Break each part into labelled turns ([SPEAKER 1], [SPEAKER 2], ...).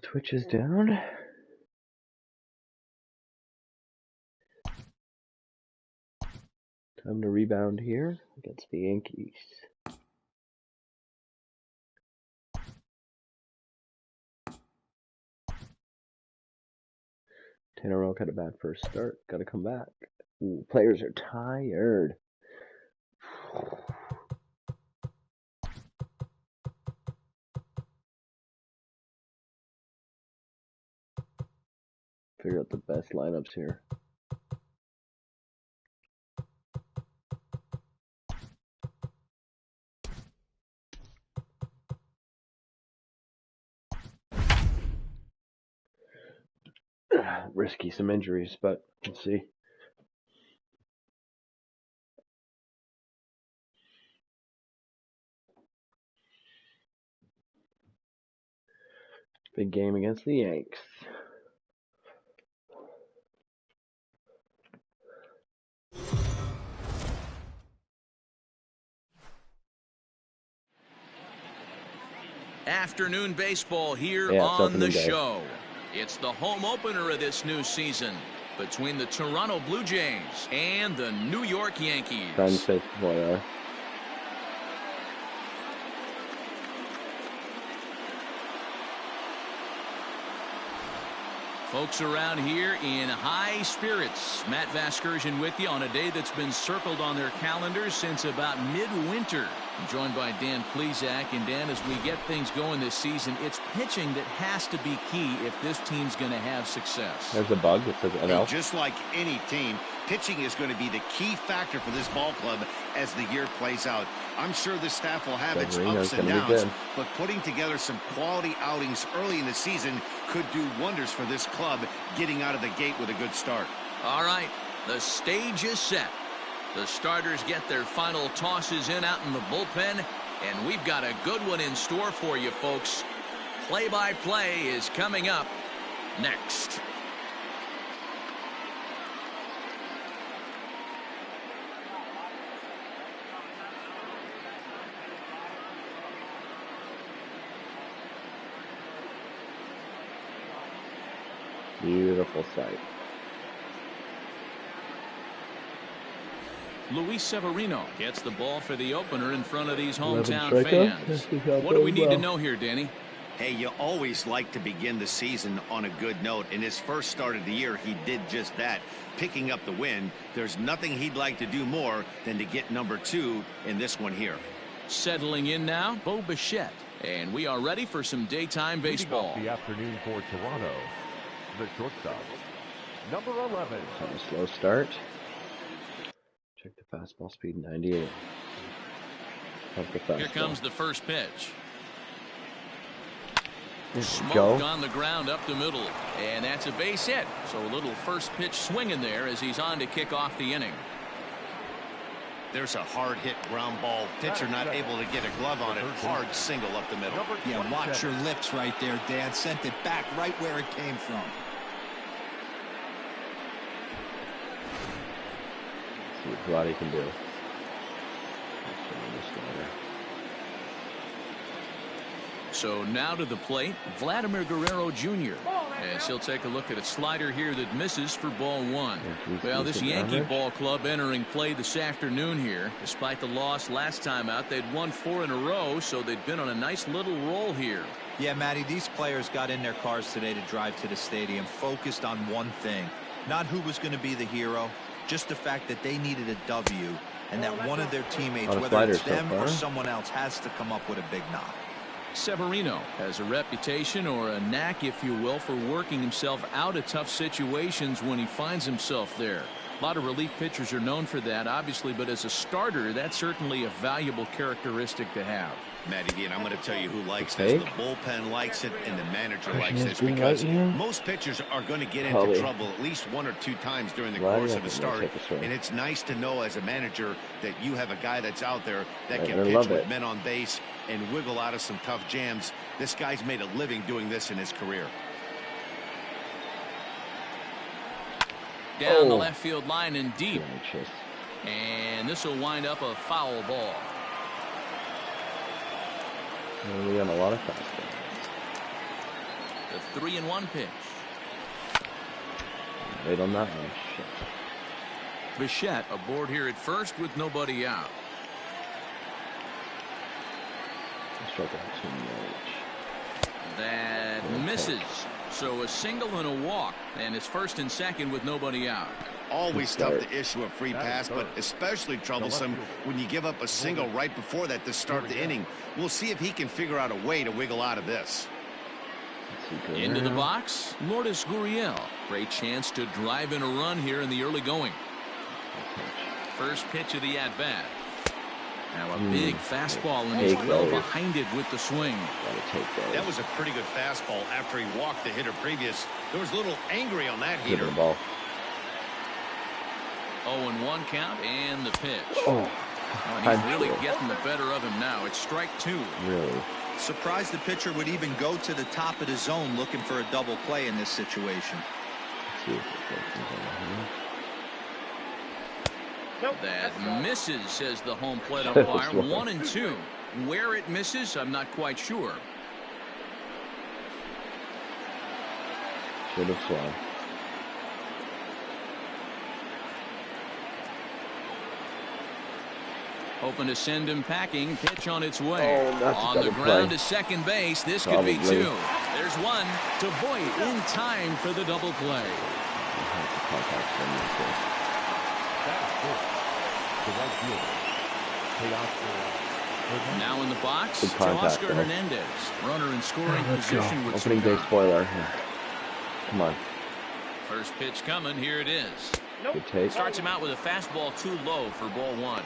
[SPEAKER 1] Twitch is down. Time to rebound here against the Yankees. Tanner Rowe got a bad first start. Got to come back. Ooh, players are tired. Figure out the best lineups here. Risky some injuries, but let's see. Big game against the Yanks.
[SPEAKER 2] Afternoon baseball here on the show. It's the home opener of this new season between the Toronto Blue Jays and the New York Yankees. Folks around here in high spirits. Matt Vasgersian with you on a day that's been circled on their calendars since about midwinter. I'm joined by Dan Plesac. And Dan, as we get things going this season, it's pitching that has to be key if this team's going to have success.
[SPEAKER 1] There's a bug that says NL.
[SPEAKER 3] Just like any team, pitching is going to be the key factor for this ball club as the year plays out. I'm sure the staff will have its ups and downs, but putting together some quality outings early in the season could do wonders for this club getting out of the gate with a good start.
[SPEAKER 2] All right, the stage is set. The starters get their final tosses in out in the bullpen, and we've got a good one in store for you, folks. Play-by-play is coming up next.
[SPEAKER 1] Beautiful sight.
[SPEAKER 2] Luis Severino gets the ball for the opener in front of these hometown fans. What do we need to know here, Danny?
[SPEAKER 3] Hey, you always like to begin the season on a good note. In his first start of the year, he did just that, picking up the win. There's nothing he'd like to do more than to get number 2 in this one here.
[SPEAKER 2] Settling in now, Bo Bichette. And we are ready for some daytime baseball.
[SPEAKER 4] The afternoon for Toronto. The shortstop, number 11.
[SPEAKER 1] A slow start. Check the fastball speed, 98.
[SPEAKER 2] Here comes the first pitch.
[SPEAKER 1] Go.
[SPEAKER 2] On the ground up the middle, and that's a base hit. So a little first pitch swinging there as he's on to kick off the inning.
[SPEAKER 3] There's a hard hit ground ball. Pitcher not able to get a glove on it. Hard single up the middle.
[SPEAKER 5] Yeah, watch your lips right there, Dad. Sent it back right where it came from.
[SPEAKER 1] See what Vladi can do.
[SPEAKER 2] So now to the plate, Vladimir Guerrero Jr. As he'll take a look at a slider here that misses for ball 1. Well, this Yankee ball club entering play this afternoon here. Despite the loss last time out, they'd won 4 in a row, so they'd been on a nice little roll here.
[SPEAKER 5] Yeah, Matty, these players got in their cars today to drive to the stadium, focused on one thing. Not who was going to be the hero, just the fact that they needed a W, and that one of their teammates, whether it's them or someone else, has to come up with a big knock.
[SPEAKER 2] Severino has a reputation, or a knack if you will, for working himself out of tough situations when he finds himself there. A lot of relief pitchers are known for that, obviously, but as a starter, that's certainly a valuable characteristic to have.
[SPEAKER 3] Matty D, and I'm going to tell you who likes this. The bullpen likes it, and the manager likes this, because most pitchers are going to get into trouble at least 1 or 2 times during the course of a start. And it's nice to know as a manager that you have a guy that's out there that can pitch with men on base and wiggle out of some tough jams. This guy's made a living doing this in his career.
[SPEAKER 2] Down the left field line and deep. And this will wind up a foul ball.
[SPEAKER 1] We got a lot of fastballs.
[SPEAKER 2] The 3-1 pitch.
[SPEAKER 1] Wait on that one. Shit.
[SPEAKER 2] Bichette aboard here at first with nobody out.
[SPEAKER 1] Strike out too much.
[SPEAKER 2] That misses. So a single and a walk, and it's first and second with nobody out.
[SPEAKER 3] Always tough to issue a free pass, but especially troublesome when you give up a single right before that to start the inning. We'll see if he can figure out a way to wiggle out of this.
[SPEAKER 2] Into the box, Lourdes Gurriel. Great chance to drive in a run here in the early going. First pitch of the at-bat. Now a big fastball, and he's well behind it with the swing.
[SPEAKER 3] That was a pretty good fastball after he walked the hitter previous. There was a little angry on that hitter.
[SPEAKER 1] Ball.
[SPEAKER 2] 0-1 count, and the pitch.
[SPEAKER 1] Oh,
[SPEAKER 2] and he's really getting the better of him now. It's strike two.
[SPEAKER 1] Really?
[SPEAKER 5] Surprised the pitcher would even go to the top of the zone looking for a double play in this situation.
[SPEAKER 2] That misses, says the home plate umpire. 1-2. Where it misses, I'm not quite sure.
[SPEAKER 1] Should have swung.
[SPEAKER 2] Hoping to send him packing. Pitch on its way.
[SPEAKER 1] Oh,
[SPEAKER 2] on the ground to second base. This could be two. There's one to Voit in time for the double play. Now in the box to Oscar Hernandez. Runner in scoring position with
[SPEAKER 1] opening day spoiler. Come on.
[SPEAKER 2] First pitch coming. Here it is.
[SPEAKER 1] Good take.
[SPEAKER 2] Starts him out with a fastball too low for ball one.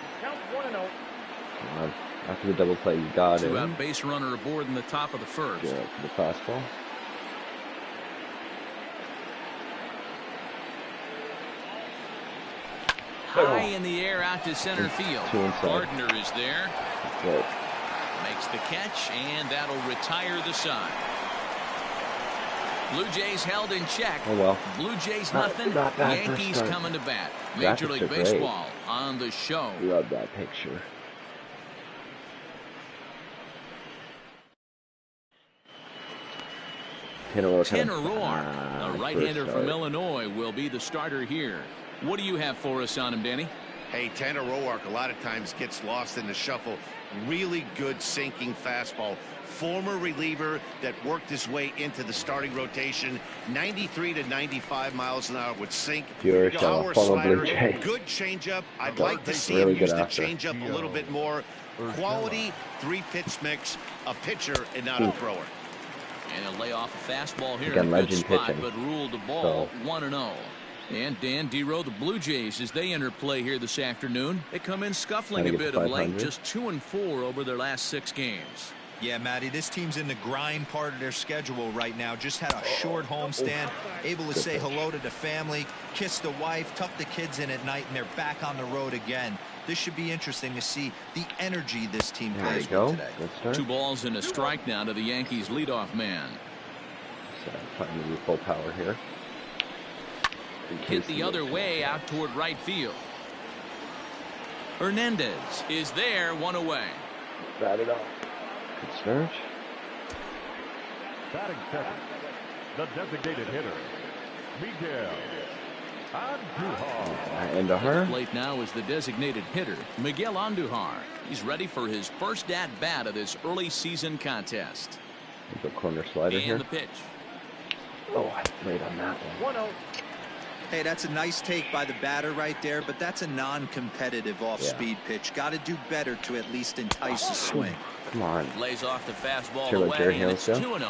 [SPEAKER 1] After the double play, you got it.
[SPEAKER 2] Two-out base runner aboard in the top of the first.
[SPEAKER 1] Good for the fastball.
[SPEAKER 2] High in the air out to center field. Gardner is there.
[SPEAKER 1] Good.
[SPEAKER 2] Makes the catch, and that'll retire the side. Blue Jays held in check.
[SPEAKER 1] Oh, well.
[SPEAKER 2] Blue Jays nothing. Yankees coming to bat. Major League Baseball on the show.
[SPEAKER 1] Love that picture.
[SPEAKER 2] Tanner Roark, the right-hander from Illinois, will be the starter here. What do you have for us on him, Danny?
[SPEAKER 3] Hey, Tanner Roark a lot of times gets lost in the shuffle. Really good sinking fastball. Former reliever that worked his way into the starting rotation. 93 to 95 miles an hour would sink. Power slider, good changeup. I'd like to see him use the changeup a little bit more. Quality three-pitch mix. A pitcher and not a thrower.
[SPEAKER 2] And he'll lay off a fastball here in a good spot, but ruled the ball 1-0. And Dan Dero, the Blue Jays, as they enter play here this afternoon, they come in scuffling a bit of late, just 2-4 over their last 6 games.
[SPEAKER 5] Yeah, Matty, this team's in the grind part of their schedule right now. Just had a short homestand, able to say hello to the family, kiss the wife, tuck the kids in at night, and they're back on the road again. This should be interesting to see the energy this team plays with today.
[SPEAKER 2] 2 balls and a strike now to the Yankees leadoff man.
[SPEAKER 1] Fighting to full power here.
[SPEAKER 2] Hit the other way out toward right field. Hernandez is there, 1 away.
[SPEAKER 1] Batted off. Good search.
[SPEAKER 4] Batting second, the designated hitter, Miguel Andujar.
[SPEAKER 1] Andujar.
[SPEAKER 2] Plate now is the designated hitter, Miguel Andujar. He's ready for his first at-bat of this early season contest.
[SPEAKER 1] The corner slider here.
[SPEAKER 2] And the pitch.
[SPEAKER 1] Oh, I played on that one.
[SPEAKER 5] 1-0. Hey, that's a nice take by the batter right there, but that's a non-competitive off-speed pitch. Got to do better to at least entice a swing.
[SPEAKER 1] Come on.
[SPEAKER 2] Lays off the fastball away, and it's 2-0.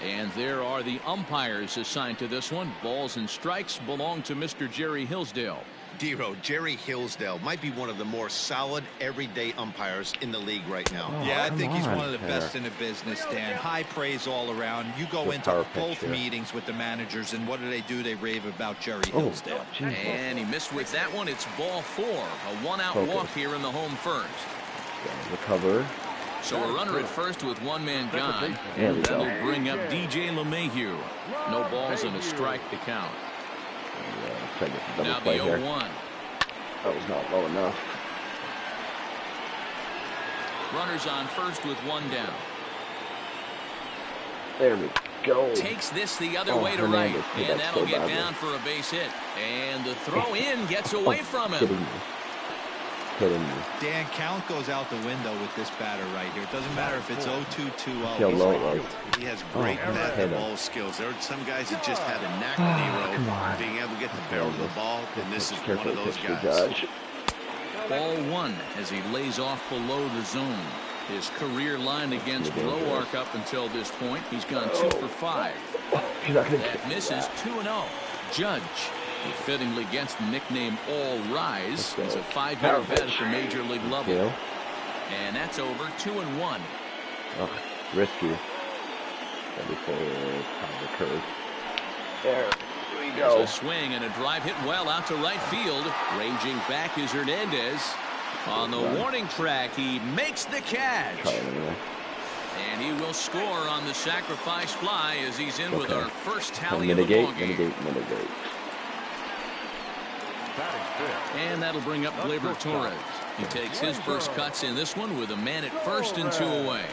[SPEAKER 2] And there are the umpires assigned to this one. Balls and strikes belong to Mr. Jerry Hillsdale.
[SPEAKER 3] Dero, Jerry Hillsdale might be one of the more solid everyday umpires in the league right now.
[SPEAKER 5] Yeah, I think he's one of the best in the business, Dan. High praise all around. You go into both meetings with the managers, and what do? They rave about Jerry Hillsdale.
[SPEAKER 2] And he missed with that one. It's ball 4. A 1-out walk here in the home first.
[SPEAKER 1] Recover.
[SPEAKER 2] So a runner at first with 1 man gone. And that'll bring up DJ LeMahieu. No balls and a strike to count. Now the 0-1.
[SPEAKER 1] That was not low enough.
[SPEAKER 2] Runners on first with 1 down.
[SPEAKER 1] There we go. go.
[SPEAKER 2] Takes this the other way to right, and that'll get down for a base hit. And the throw in gets away from him.
[SPEAKER 1] Kidding me.
[SPEAKER 5] Dan, count goes out the window with this batter right here. It doesn't matter if it's 0-2, 2-0.
[SPEAKER 1] How low it was.
[SPEAKER 3] He has great bat-to-ball skills. There are some guys that just have a knack, Nero, being able to get the barrel of the ball, and this is one of those guys.
[SPEAKER 2] Ball one as he lays off below the zone. His career line against low arc up until this point, he's gone 2 for 5. That misses 2-0. Judge, who fittingly gets the nickname All Rise, is a 5-year vet at the major league level. And that's over 2-1.
[SPEAKER 1] Oh, risky. Ready for the curve. There we go.
[SPEAKER 2] There's a swing and a drive hit well out to right field. Ranging back is Hernandez. On the warning track, he makes the catch. And he will score on the sacrifice fly as he's in with our first tally of the ballgame.
[SPEAKER 1] Mitigate.
[SPEAKER 2] And that'll bring up Gleyber Torres. He takes his first cuts in this one with a man at first and 2 away.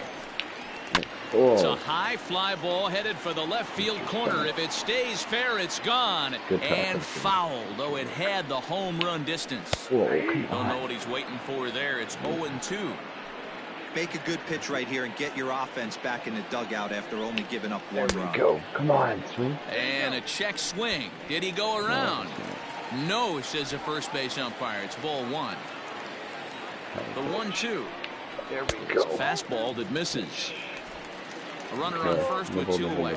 [SPEAKER 2] It's a high fly ball headed for the left field corner. If it stays fair, it's gone. And foul, though it had the home run distance. Don't know what he's waiting for there. It's 0-2.
[SPEAKER 5] Make a good pitch right here and get your offense back in the dugout after only giving up 1 run.
[SPEAKER 1] Go. Come on, swing.
[SPEAKER 2] And a check swing. Did he go around? No, says the first base umpire. It's ball 1. The 1-2.
[SPEAKER 1] There we go.
[SPEAKER 2] It's a fastball that misses. A runner on first with 2 away.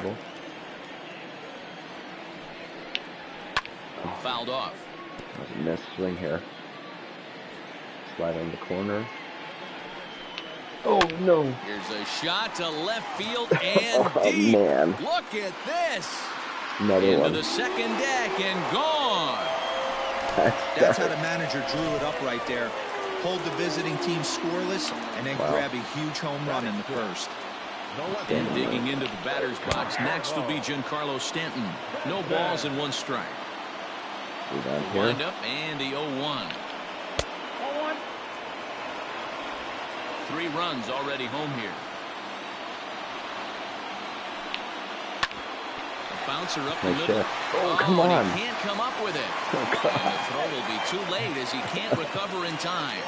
[SPEAKER 2] Fouled off.
[SPEAKER 1] That was a missed swing here. Slide on the corner. Oh, no.
[SPEAKER 2] Here's a shot to left field and deep.
[SPEAKER 1] Man.
[SPEAKER 2] Look at this.
[SPEAKER 1] Another
[SPEAKER 2] Into
[SPEAKER 1] one.
[SPEAKER 2] the second deck and gone.
[SPEAKER 5] That's how the manager drew it up right there. Hold the visiting team scoreless and then grab a huge home run in the first.
[SPEAKER 2] And digging into the batter's box next will be Giancarlo Stanton. No balls and 1 strike. Wind up and the 0-1. 3 runs already home here. A bouncer up the middle.
[SPEAKER 1] Oh, come on.
[SPEAKER 2] He can't come up with it. And the throw will be too late as he can't recover in time.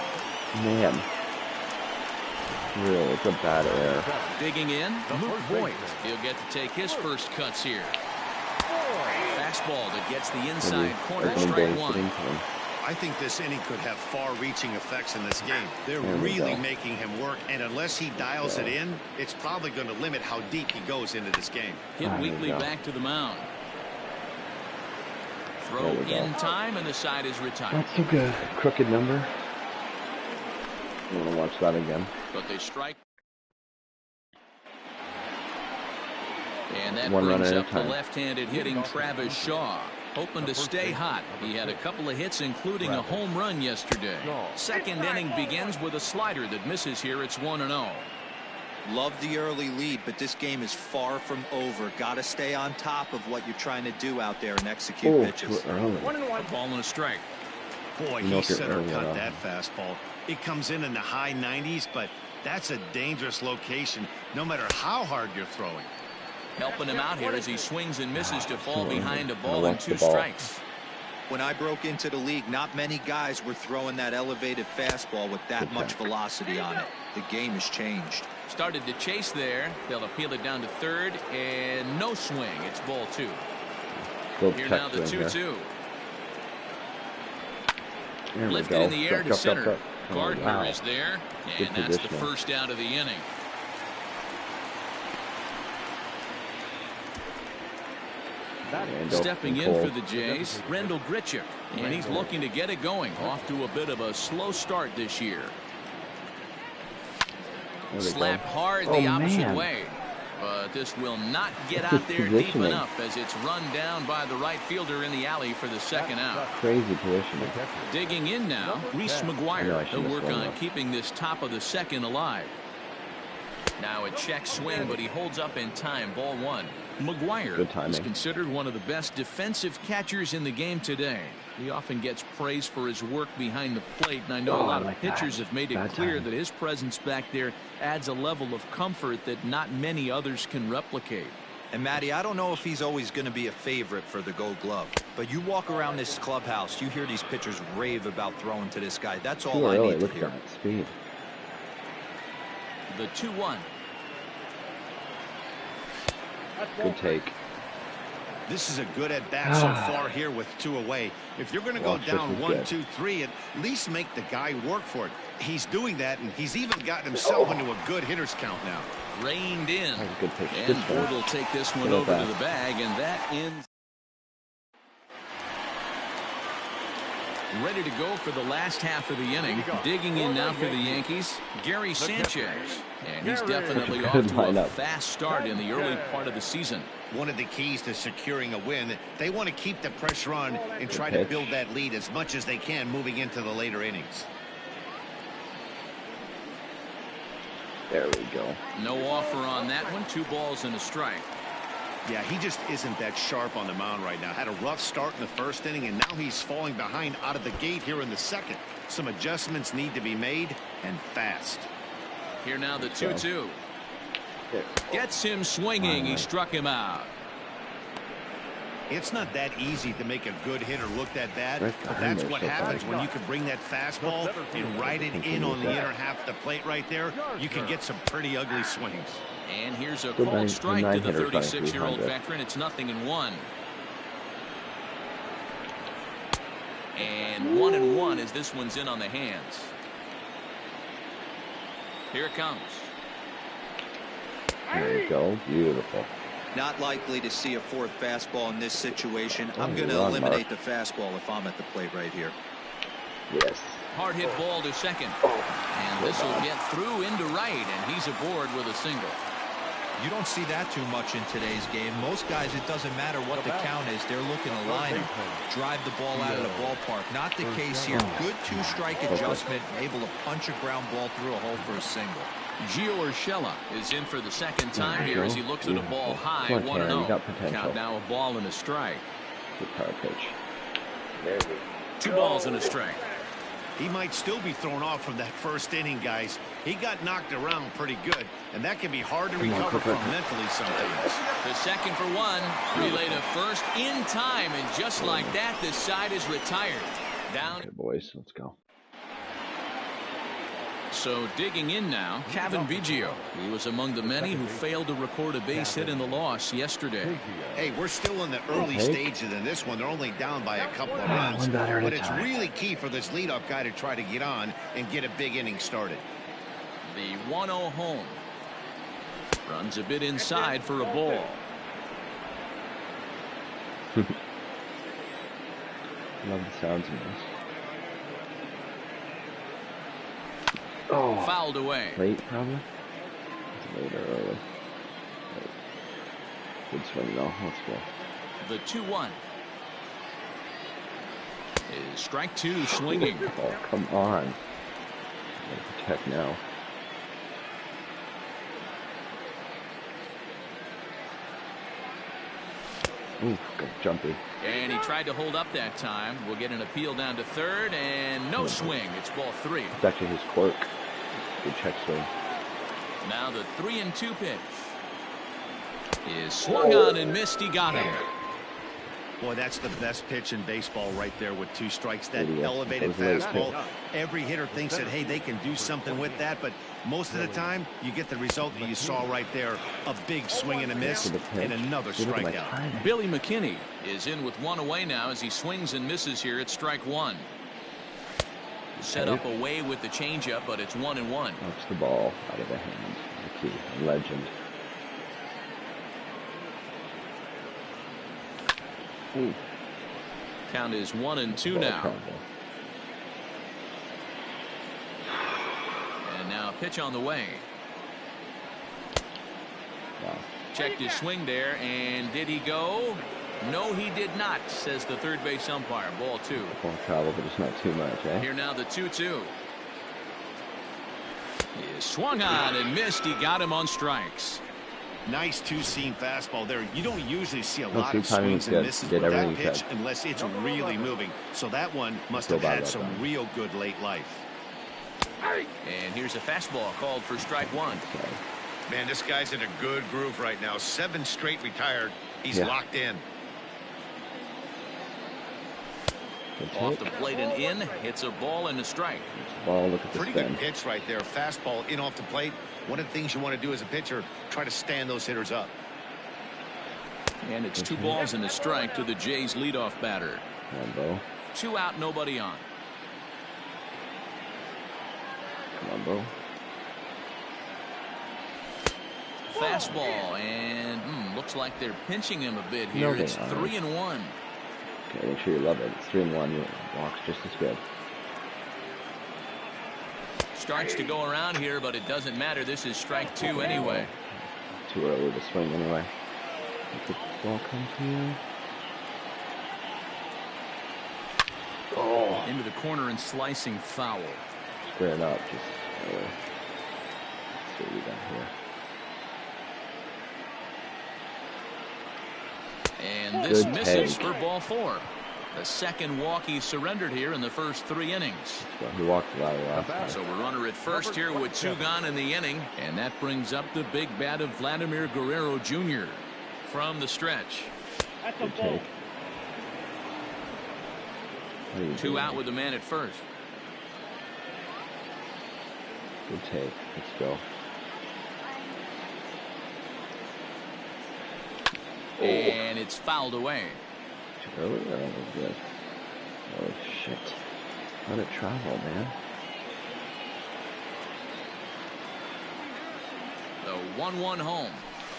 [SPEAKER 1] Man. Really, it's a bad error.
[SPEAKER 2] Digging in, Luke Voigt. He'll get to take his first cuts here. Fastball that gets the inside corner, strike 1.
[SPEAKER 3] I think this inning could have far-reaching effects in this game. They're really making him work, and unless he dials it in, it's probably going to limit how deep he goes into this game.
[SPEAKER 2] Hit weakly back to the mound. Throw in time, and the side is retired.
[SPEAKER 1] Not so good. Crooked number. I'm going to watch that again.
[SPEAKER 2] But they strike. And that
[SPEAKER 1] 1 run
[SPEAKER 2] brings
[SPEAKER 1] at a
[SPEAKER 2] up the
[SPEAKER 1] time.
[SPEAKER 2] left-handed hitting Travis Shaw. Hoping to stay hot. He had a couple of hits, including a home run yesterday. Second inning begins with a slider that misses here. It's 1-0.
[SPEAKER 5] Love the early lead, but this game is far from over. Got to stay on top of what you're trying to do out there and execute pitches.
[SPEAKER 2] A ball and a strike.
[SPEAKER 3] Boy, he center cut that fastball. It comes in the high 90s, but that's a dangerous location no matter how hard you're throwing.
[SPEAKER 2] Helping him out here as he swings and misses to fall behind a ball and 2 strikes.
[SPEAKER 5] When I broke into the league, not many guys were throwing that elevated fastball with that much velocity on it. The game has changed.
[SPEAKER 2] Started to chase there. They'll appeal it down to third, and no swing. It's ball 2. Here now the 2-2. Lifted in the air to center. Gardner is there, and that's the first out of the inning. Stepping in for the Jays, Rendell Grichuk, and he's looking to get it going. Off to a bit of a slow start this year. Slapped hard the opposite way, but this will not get out there deep enough as it's run down by the right fielder in the alley for the second out.
[SPEAKER 1] Crazy positioning.
[SPEAKER 2] Digging in now, Reese McGuire. He'll work on keeping this top of the second alive. Now a check swing, but he holds up in time. Ball 1. McGuire is considered one of the best defensive catchers in the game today. He often gets praise for his work behind the plate, and I know a lot of pitchers have made it clear that his presence back there adds a level of comfort that not many others can replicate.
[SPEAKER 5] And Matty, I don't know if he's always going to be a favorite for the Gold Glove, but you walk around this clubhouse, you hear these pitchers rave about throwing to this guy. That's all I need to hear.
[SPEAKER 1] Look at that speed.
[SPEAKER 2] The 2-1.
[SPEAKER 1] Good take.
[SPEAKER 3] This is a good at-bat so far here with 2 away. If you're going to go down 1, 2, 3, at least make the guy work for it. He's doing that, and he's even gotten himself into a good hitter's count now.
[SPEAKER 2] Reined in.
[SPEAKER 1] Good pitch.
[SPEAKER 2] And Ford will take this one over to the bag, and that ends. Ready to go for the last half of the inning. Digging in now for the Yankees, Gary Sanchez. And he's definitely off to a fast start in the early part of the season.
[SPEAKER 3] One of the keys to securing a win, they want to keep the pressure on and try to build that lead as much as they can moving into the later innings.
[SPEAKER 1] There we go.
[SPEAKER 2] No offer on that one. 2 balls and a strike.
[SPEAKER 3] Yeah, he just isn't that sharp on the mound right now. Had a rough start in the first inning, and now he's falling behind out of the gate here in the second. Some adjustments need to be made, and fast.
[SPEAKER 2] Here now the 2-2. Gets him swinging. He struck him out.
[SPEAKER 3] It's not that easy to make a good hitter look that bad, but that's what happens when you can bring that fastball and ride it in on the inner half of the plate right there. You can get some pretty ugly swings.
[SPEAKER 2] And here's a called strike to the 36-year-old veteran. It's 0-1. And 1-1 as this one's in on the hands. Here it comes.
[SPEAKER 1] There you go. Beautiful.
[SPEAKER 5] Not likely to see a 4th fastball in this situation. I'm going to eliminate the fastball if I'm at the plate right here.
[SPEAKER 1] Yes.
[SPEAKER 2] Hard hit ball to second. And this will get through into right, and he's aboard with a single.
[SPEAKER 5] You don't see that too much in today's game. Most guys, it doesn't matter what the count is. They're looking to line him, drive the ball out of the ballpark. Not the case here. Good 2-strike adjustment, able to punch a ground ball through a hole for a single.
[SPEAKER 2] Gio Urshela is in for the second time here as he looks at a ball high, 1-0. Count now a ball and a strike.
[SPEAKER 1] Good power pitch. There we go.
[SPEAKER 2] 2 balls and a strike.
[SPEAKER 3] He might still be thrown off from that first inning, guys. He got knocked around pretty good, and that can be hard to recover from mentally sometimes.
[SPEAKER 2] The second for 1. Relay to first in time, and just like that, this side is retired. Down.
[SPEAKER 1] Okay, boys, let's go.
[SPEAKER 2] So digging in now, Kevin Biggio. He was among the many who failed to record a base hit in the loss yesterday.
[SPEAKER 3] Hey, we're still in the early stages in this one. They're only down by a couple of runs. But it's really key for this leadoff guy to try to get on and get a big inning started.
[SPEAKER 2] The 1-0 home. Runs a bit inside for a ball.
[SPEAKER 1] Love the sounds of this.
[SPEAKER 2] Oh, fouled away.
[SPEAKER 1] Late, probably. It's late or early. Good swing, though. Let's go.
[SPEAKER 2] The 2-1 is strike 2, swinging.
[SPEAKER 1] Oh, come on. Protect now. Ooh, good jumpy.
[SPEAKER 2] And he tried to hold up that time. We'll get an appeal down to third, and no swing. It's ball 3.
[SPEAKER 1] It's actually his quirk. Good check swing.
[SPEAKER 2] Now the 3-2 pitch is swung on and missed. He got him.
[SPEAKER 3] Boy, that's the best pitch in baseball right there with 2 strikes. That elevated fastball. Every hitter thinks that, hey, they can do something with that, but most of the time, you get the result that you saw right there. A big swing and a miss, and another strikeout.
[SPEAKER 2] Billy McKinney is in with 1 away now as he swings and misses here at strike 1. Set up away with the changeup, but it's 1-1.
[SPEAKER 1] Knocks the ball out of the hand. The key. Legend. Ooh.
[SPEAKER 2] Count is 1-2 now. And now pitch on the way.
[SPEAKER 1] Wow.
[SPEAKER 2] Checked his swing there, and did he go? No, he did not, says the third base umpire. Ball 2.
[SPEAKER 1] Ball travel, but it's not too much, eh?
[SPEAKER 2] Here now the 2-2. He is swung on and missed. He got him on strikes.
[SPEAKER 3] Nice 2-seam fastball there. You don't usually see a lot of swings and misses with that pitch unless it's really moving. So that one must have had some real good late life.
[SPEAKER 2] And here's a fastball called for strike 1.
[SPEAKER 1] Okay.
[SPEAKER 3] Man, this guy's in a good groove right now. 7 straight retired. He's locked in.
[SPEAKER 2] Off the plate and in. It's a ball and a strike.
[SPEAKER 1] Ball, look at the
[SPEAKER 3] Pretty good pitch right there. Fastball in off the plate. One of the things you want to do as a pitcher, try to stand those hitters up.
[SPEAKER 2] And it's 2 balls and a strike to the Jays leadoff batter. 2 out, nobody on.
[SPEAKER 1] Come on, bro.
[SPEAKER 2] Fastball, and looks like they're pinching him a bit here. It's 3-1.
[SPEAKER 1] Okay, make sure you love it. It's 3-1. Your walk's just as good.
[SPEAKER 2] Starts to go around here, but it doesn't matter. This is strike 2 anyway.
[SPEAKER 1] Too early to swing anyway. Let the ball come to you. Oh.
[SPEAKER 2] Into the corner and slicing foul.
[SPEAKER 1] Square it up. Just let's see what we got here.
[SPEAKER 2] And this misses for ball 4. The second walk he surrendered here in the first 3 innings.
[SPEAKER 1] Well, he walked a lot of last time.
[SPEAKER 2] So we're runner at first here with 2 gone in the inning. And that brings up the big bat of Vladimir Guerrero Jr. from the stretch.
[SPEAKER 1] Good take.
[SPEAKER 2] 2 out with the man at first.
[SPEAKER 1] Good take. Let's go.
[SPEAKER 2] And it's fouled away.
[SPEAKER 1] Too early? Oh, good. Oh, shit. Let it travel, man.
[SPEAKER 2] The 1-1 home.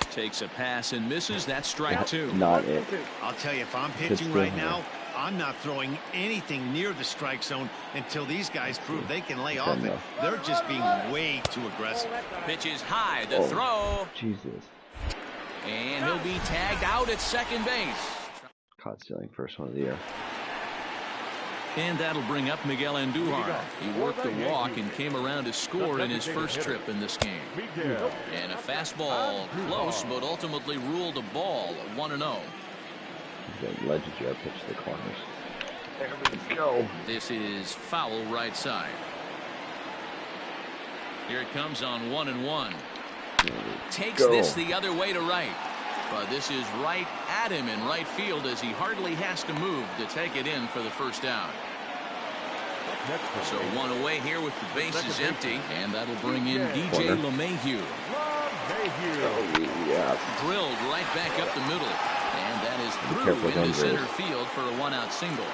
[SPEAKER 2] Takes a pass and misses. That's strike 2.
[SPEAKER 1] Not it.
[SPEAKER 3] I'll tell you, if I'm pitching right now, I'm not throwing anything near the strike zone until these guys prove they can lay off it. They're just being way too aggressive.
[SPEAKER 2] Pitch is high. The throw.
[SPEAKER 1] Jesus.
[SPEAKER 2] And he'll be tagged out at second base.
[SPEAKER 1] Caught stealing, first one of the year.
[SPEAKER 2] And that'll bring up Miguel Andujar. He worked the walk and came around to score in his first trip in this game. And a fastball close, but ultimately ruled a ball, 1-0.
[SPEAKER 1] Legendary pitch to the corners. There we go.
[SPEAKER 2] This is foul right side. Here it comes on 1-1. Takes this the other way to right. But this is right at him in right field as he hardly has to move to take it in for the first out. So 1 away here with the bases empty, and that'll bring in DJ LeMahieu. Drilled right back up the middle, and that is through into center field for a 1-out single.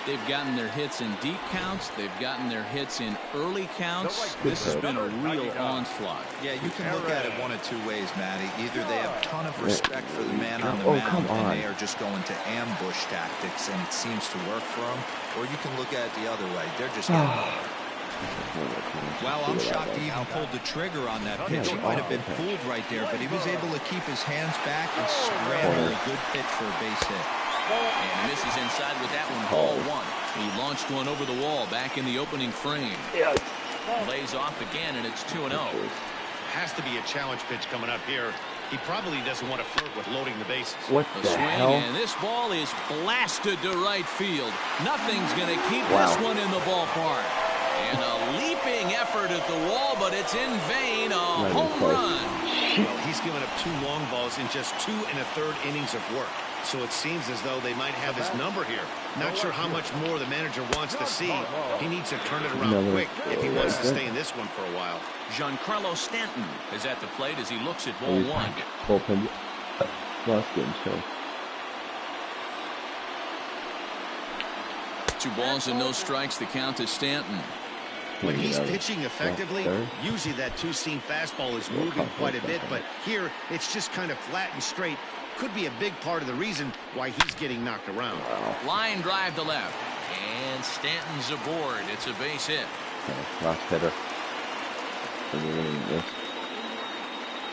[SPEAKER 2] They've gotten their hits in deep counts. They've gotten their hits in early counts. This has been a real onslaught.
[SPEAKER 5] Yeah, you can look at it one of 2 ways, Matty. Either they have a ton of respect for the man on the mound, and they are just going to ambush tactics, and it seems to work for them. Or you can look at it the other way. They're just getting Well, I'm shocked he even pulled the trigger on that pitch. He might have been fooled right there, but he was able to keep his hands back and scramble a good pitch for a base hit.
[SPEAKER 2] And misses inside with that one, ball 1. He launched one over the wall back in the opening frame. Lays off again, and it's 2-0.
[SPEAKER 3] Has to be a challenge pitch coming up here. He probably doesn't want to flirt with loading the bases.
[SPEAKER 1] What the hell?
[SPEAKER 2] And this ball is blasted to right field. Nothing's going to keep this one in the ballpark. And a leaping effort at the wall, but it's in vain. A home run.
[SPEAKER 3] Well, he's given up 2 long balls in just 2 1/3 innings of work. So it seems as though they might have his number here. Not sure how much more the manager wants to see. He needs to turn it around quick if he wants to stay in this one for a while.
[SPEAKER 2] Giancarlo Stanton is at the plate as he looks at ball 1.
[SPEAKER 1] Bullpen lost game, so.
[SPEAKER 2] 2 balls and no strikes. The count to Stanton.
[SPEAKER 3] When he's pitching effectively, usually that 2-seam fastball is moving quite a bit, but here it's just kind of flat and straight. Could be a big part of the reason why he's getting knocked around.
[SPEAKER 2] Line drive to left, and Stanton's aboard. It's a base hit.
[SPEAKER 1] Last hitter.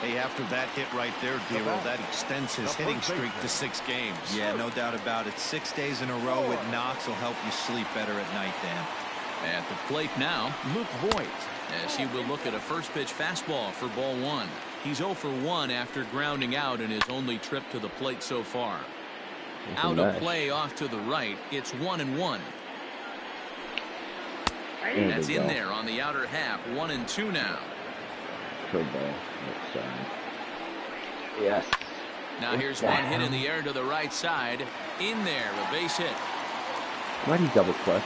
[SPEAKER 3] Hey, after that hit right there, Dero, that extends his hitting streak to 6 games.
[SPEAKER 5] Yeah, no doubt about it. 6 days in a row with knocks will help you sleep better at night, Dan.
[SPEAKER 2] At the plate now, Luke Voigt, as he will look at a first pitch fastball for ball 1. He's 0 for 1 after grounding out in his only trip to the plate so far. Out of play off to the right. It's 1-1. That's in there on the outer half. 1-2 now.
[SPEAKER 1] Curveball. Yes.
[SPEAKER 2] Now here's one hit in the air to the right side. In there, a base hit.
[SPEAKER 1] Why'd he double clutch?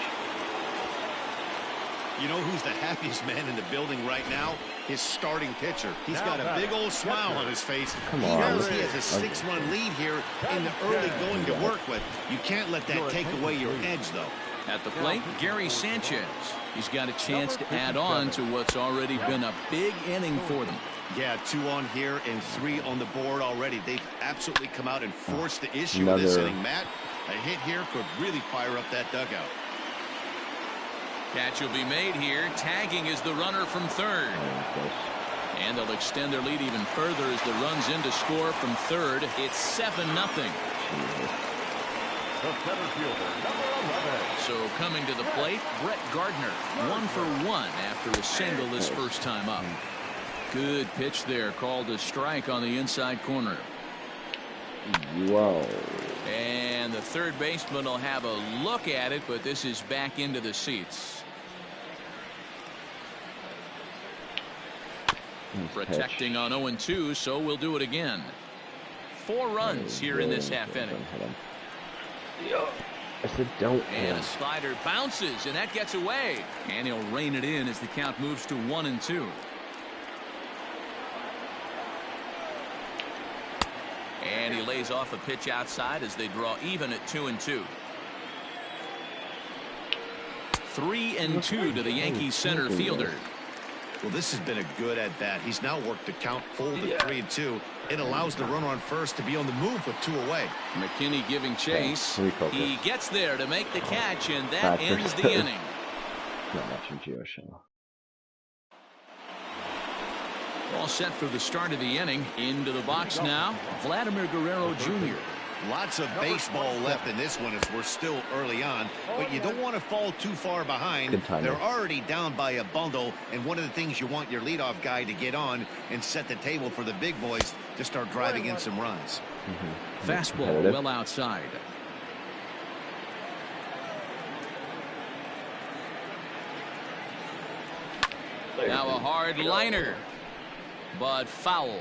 [SPEAKER 3] You know who's the happiest man in the building right now? His starting pitcher. He's got a big old smile on his face.
[SPEAKER 1] Come on.
[SPEAKER 3] He knows he has a 6-run lead here in the early going to work with. You can't let that take away your edge, though.
[SPEAKER 2] At the plate, Gary Sanchez. He's got a chance to add on to what's already been a big inning for them.
[SPEAKER 3] Yeah, 2 on here and 3 on the board already. They've absolutely come out and forced the issue this inning, Matt. A hit here could really fire up that dugout.
[SPEAKER 2] Catch will be made here. Tagging is the runner from third. And they'll extend their lead even further as the run's in to score from third. It's 7-0.
[SPEAKER 4] The center fielder, number 11.
[SPEAKER 2] So coming to the plate, Brett Gardner. 1 for 1 after a single his first time up. Good pitch there, called a strike on the inside corner.
[SPEAKER 1] Whoa.
[SPEAKER 2] And the third baseman will have a look at it, but this is back into the seats. Protecting on 0-2, so we'll do it again. 4 runs here in this half inning.
[SPEAKER 1] I said don't.
[SPEAKER 2] And a slider bounces, and that gets away. And he'll rein it in as the count moves to 1-2. And he lays off a pitch outside as they draw even at 2-2. 3-2 to the Yankees center fielder.
[SPEAKER 3] Well, this has been a good at-bat. He's now worked the count full to 3-2. It allows the runner on first to be on the move with 2 away.
[SPEAKER 2] McKinney giving chase. He gets there to make the catch, and that ends the inning.
[SPEAKER 1] Not watching Gio Show.
[SPEAKER 2] All set for the start of the inning. Into the box now, Vladimir Guerrero Jr.
[SPEAKER 3] Lots of baseball left in this one as we're still early on, but you don't want to fall too far behind. They're already down by a bundle, and one of the things you want your leadoff guy to get on and set the table for the big boys to start driving in some runs.
[SPEAKER 2] Fastball well outside. Now a hard liner, but foul.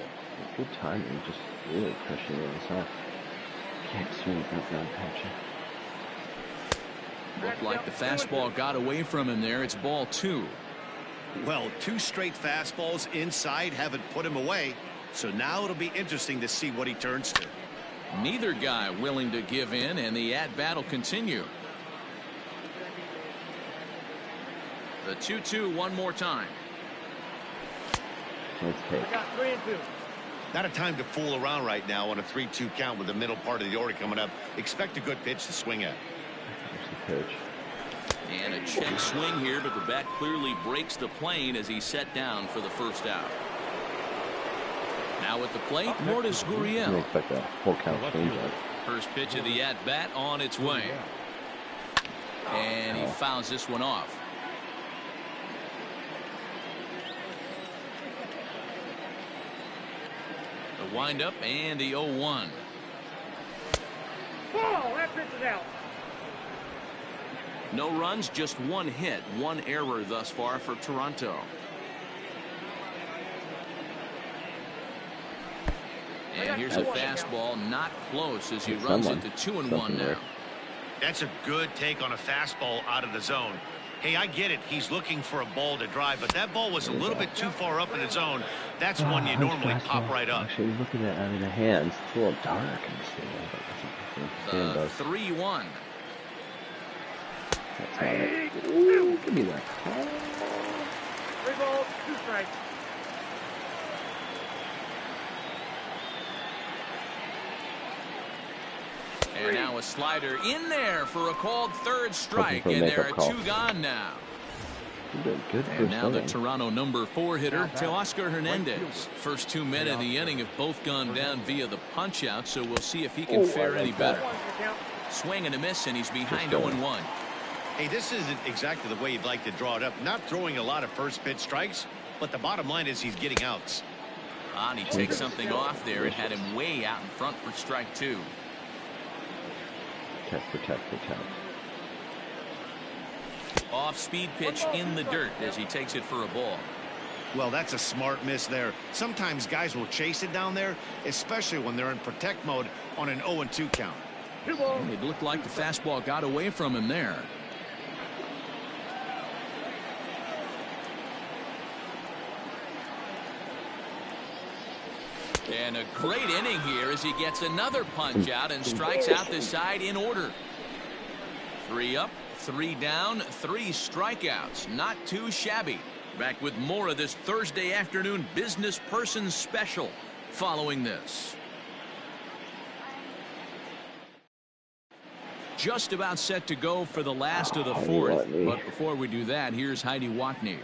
[SPEAKER 1] Good timing, just really pushing it inside. Can't swing that down pitch.
[SPEAKER 2] Looked like the fastball got away from him there. It's ball 2.
[SPEAKER 3] Well, 2 straight fastballs inside haven't put him away. So now it'll be interesting to see what he turns to.
[SPEAKER 2] Neither guy willing to give in, and the at-bat will continue. The 2-2 one more time.
[SPEAKER 1] Let's take.
[SPEAKER 6] Got 3-2.
[SPEAKER 3] Not a time to fool around right now on a 3-2 count with the middle part of the order coming up. Expect a good pitch to swing at.
[SPEAKER 2] And a check swing here, but the bat clearly breaks the plane as he's set down for the first out. Now at the plate, Lourdes Gurriel.
[SPEAKER 1] Expect a full count change.
[SPEAKER 2] First pitch of the at-bat on its way. And he fouls this one off. The windup and the 0-1.
[SPEAKER 6] Ball, that pitch is out.
[SPEAKER 2] No runs, just 1 hit, 1 error thus far for Toronto. And here's a fastball, not close as he runs it to 2-1 now.
[SPEAKER 3] That's a good take on a fastball out of the zone. Hey, I get it. He's looking for a ball to drive, but that ball was a little bit too far up in the zone. That's one you normally pop right up.
[SPEAKER 1] Actually, looking at it in the hands, it's a little dark in the stand.
[SPEAKER 2] 3-1.
[SPEAKER 1] That's not it. Ooh, give me that.
[SPEAKER 6] 3 balls, 2 strikes.
[SPEAKER 2] And now a slider in there for a called third strike, and there are 2 gone now.
[SPEAKER 1] Good
[SPEAKER 2] and now the Toronto number 4 hitter, Teoscar Hernandez. First 2 men in the inning have both gone down via the punch out, so we'll see if he can fare any better. Swing and a miss, and he's behind 0-1.
[SPEAKER 3] Hey, this isn't exactly the way you'd like to draw it up. Not throwing a lot of first pitch strikes, but the bottom line is he's getting outs.
[SPEAKER 2] And he takes something off there and had him way out in front for strike 2. Off-speed pitch in the dirt as he takes it for a ball.
[SPEAKER 3] Well, that's a smart miss there. Sometimes guys will chase it down there, especially when they're in protect mode on an 0-2 count.
[SPEAKER 2] It looked like the fastball got away from him there. And a great inning here as he gets another punch out and strikes out the side in order. 3 up, 3 down, 3 strikeouts. Not too shabby. Back with more of this Thursday afternoon business person special following this. Just about set to go for the last of the 4th. But before we do that, here's Heidi Watney.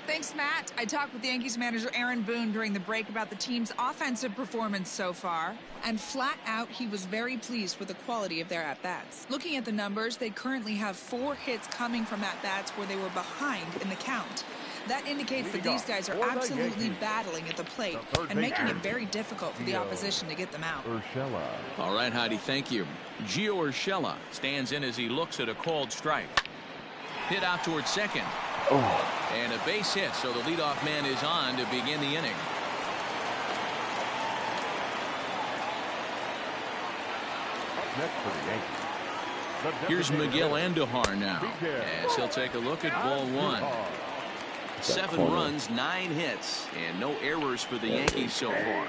[SPEAKER 7] Thanks, Matt. I talked with Yankees manager Aaron Boone during the break about the team's offensive performance so far, and flat out, he was very pleased with the quality of their at-bats. Looking at the numbers, they currently have 4 hits coming from at-bats where they were behind in the count. That indicates that these guys are absolutely battling at the plate and making it very difficult for the opposition to get them out.
[SPEAKER 2] All right, Heidi, thank you. Gio Urshela stands in as he looks at a called strike. Hit out towards second. And a base hit, so the leadoff man is on to begin the inning.
[SPEAKER 4] Next for the Yankees.
[SPEAKER 2] Here's Miguel Andujar now, as he'll take a look at ball 1. 7 runs, 9 hits, and no errors for the Yankees so far.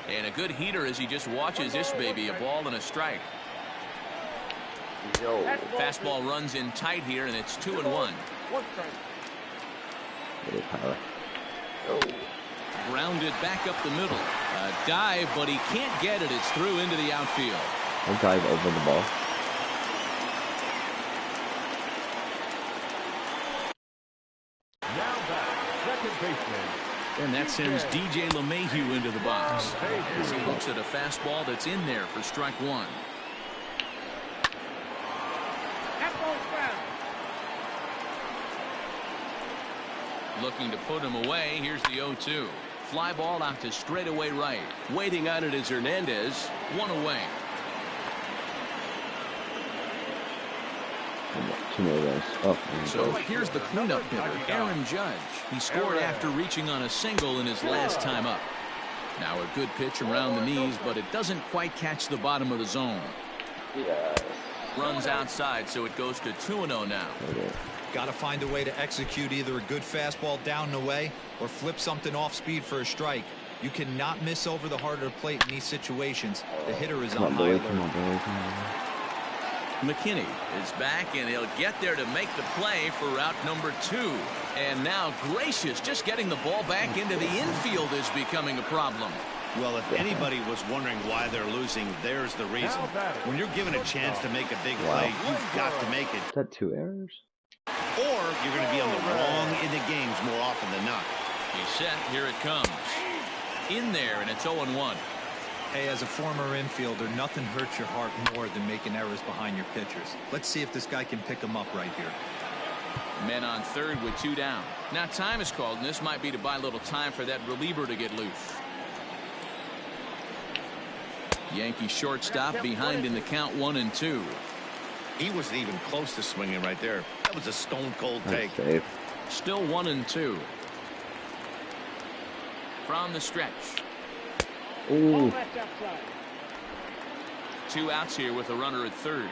[SPEAKER 2] And a good heater as he just watches this baby, a ball and a strike. Fastball runs in tight here, and it's 2-1.
[SPEAKER 6] 1 strike.
[SPEAKER 1] Little power.
[SPEAKER 2] Grounded back up the middle. A dive, but he can't get it. It's through into the outfield.
[SPEAKER 1] I'll dive over the ball.
[SPEAKER 4] Now back, second baseman.
[SPEAKER 2] And that sends DJ LeMahieu into the box as he looks at a fastball that's in there for strike 1.
[SPEAKER 6] That ball's foul.
[SPEAKER 2] Looking to put him away. Here's the 0-2. Fly ball out to straightaway right. Waiting on it is Hernandez. 1 away. So here's the cleanup hitter, Aaron Judge. He scored after reaching on a single in his last time up. Now a good pitch around the knees, but it doesn't quite catch the bottom of the zone. Runs outside, so it goes to 2-0 now.
[SPEAKER 5] Got to find a way to execute either a good fastball down and away or flip something off speed for a strike. You cannot miss over the harder plate in these situations. The hitter is on high alert.
[SPEAKER 2] McKinney is back, and he'll get there to make the play for route number 2. And now Gracious just getting the ball back into the infield is becoming a problem.
[SPEAKER 3] Well, if anybody was wondering why they're losing, there's the reason. When you're given a chance to make a big play, you've got to make it.
[SPEAKER 1] Is that 2 errors?
[SPEAKER 3] Or you're going to be on the wrong end of games more often than not.
[SPEAKER 2] He's set. Here it comes. In there, and it's 0-1.
[SPEAKER 5] Hey, as a former infielder, nothing hurts your heart more than making errors behind your pitchers. Let's see if this guy can pick them up right here.
[SPEAKER 2] Men on third with 2 down. Now time is called, and this might be to buy a little time for that reliever to get loose. Yankee shortstop behind in the count 1-2.
[SPEAKER 3] He wasn't even close to swinging right there. That was a stone-cold take.
[SPEAKER 1] Safe.
[SPEAKER 2] Still 1-2. From the stretch.
[SPEAKER 1] Ooh.
[SPEAKER 6] That's outside.
[SPEAKER 2] 2 outs here with a runner at third.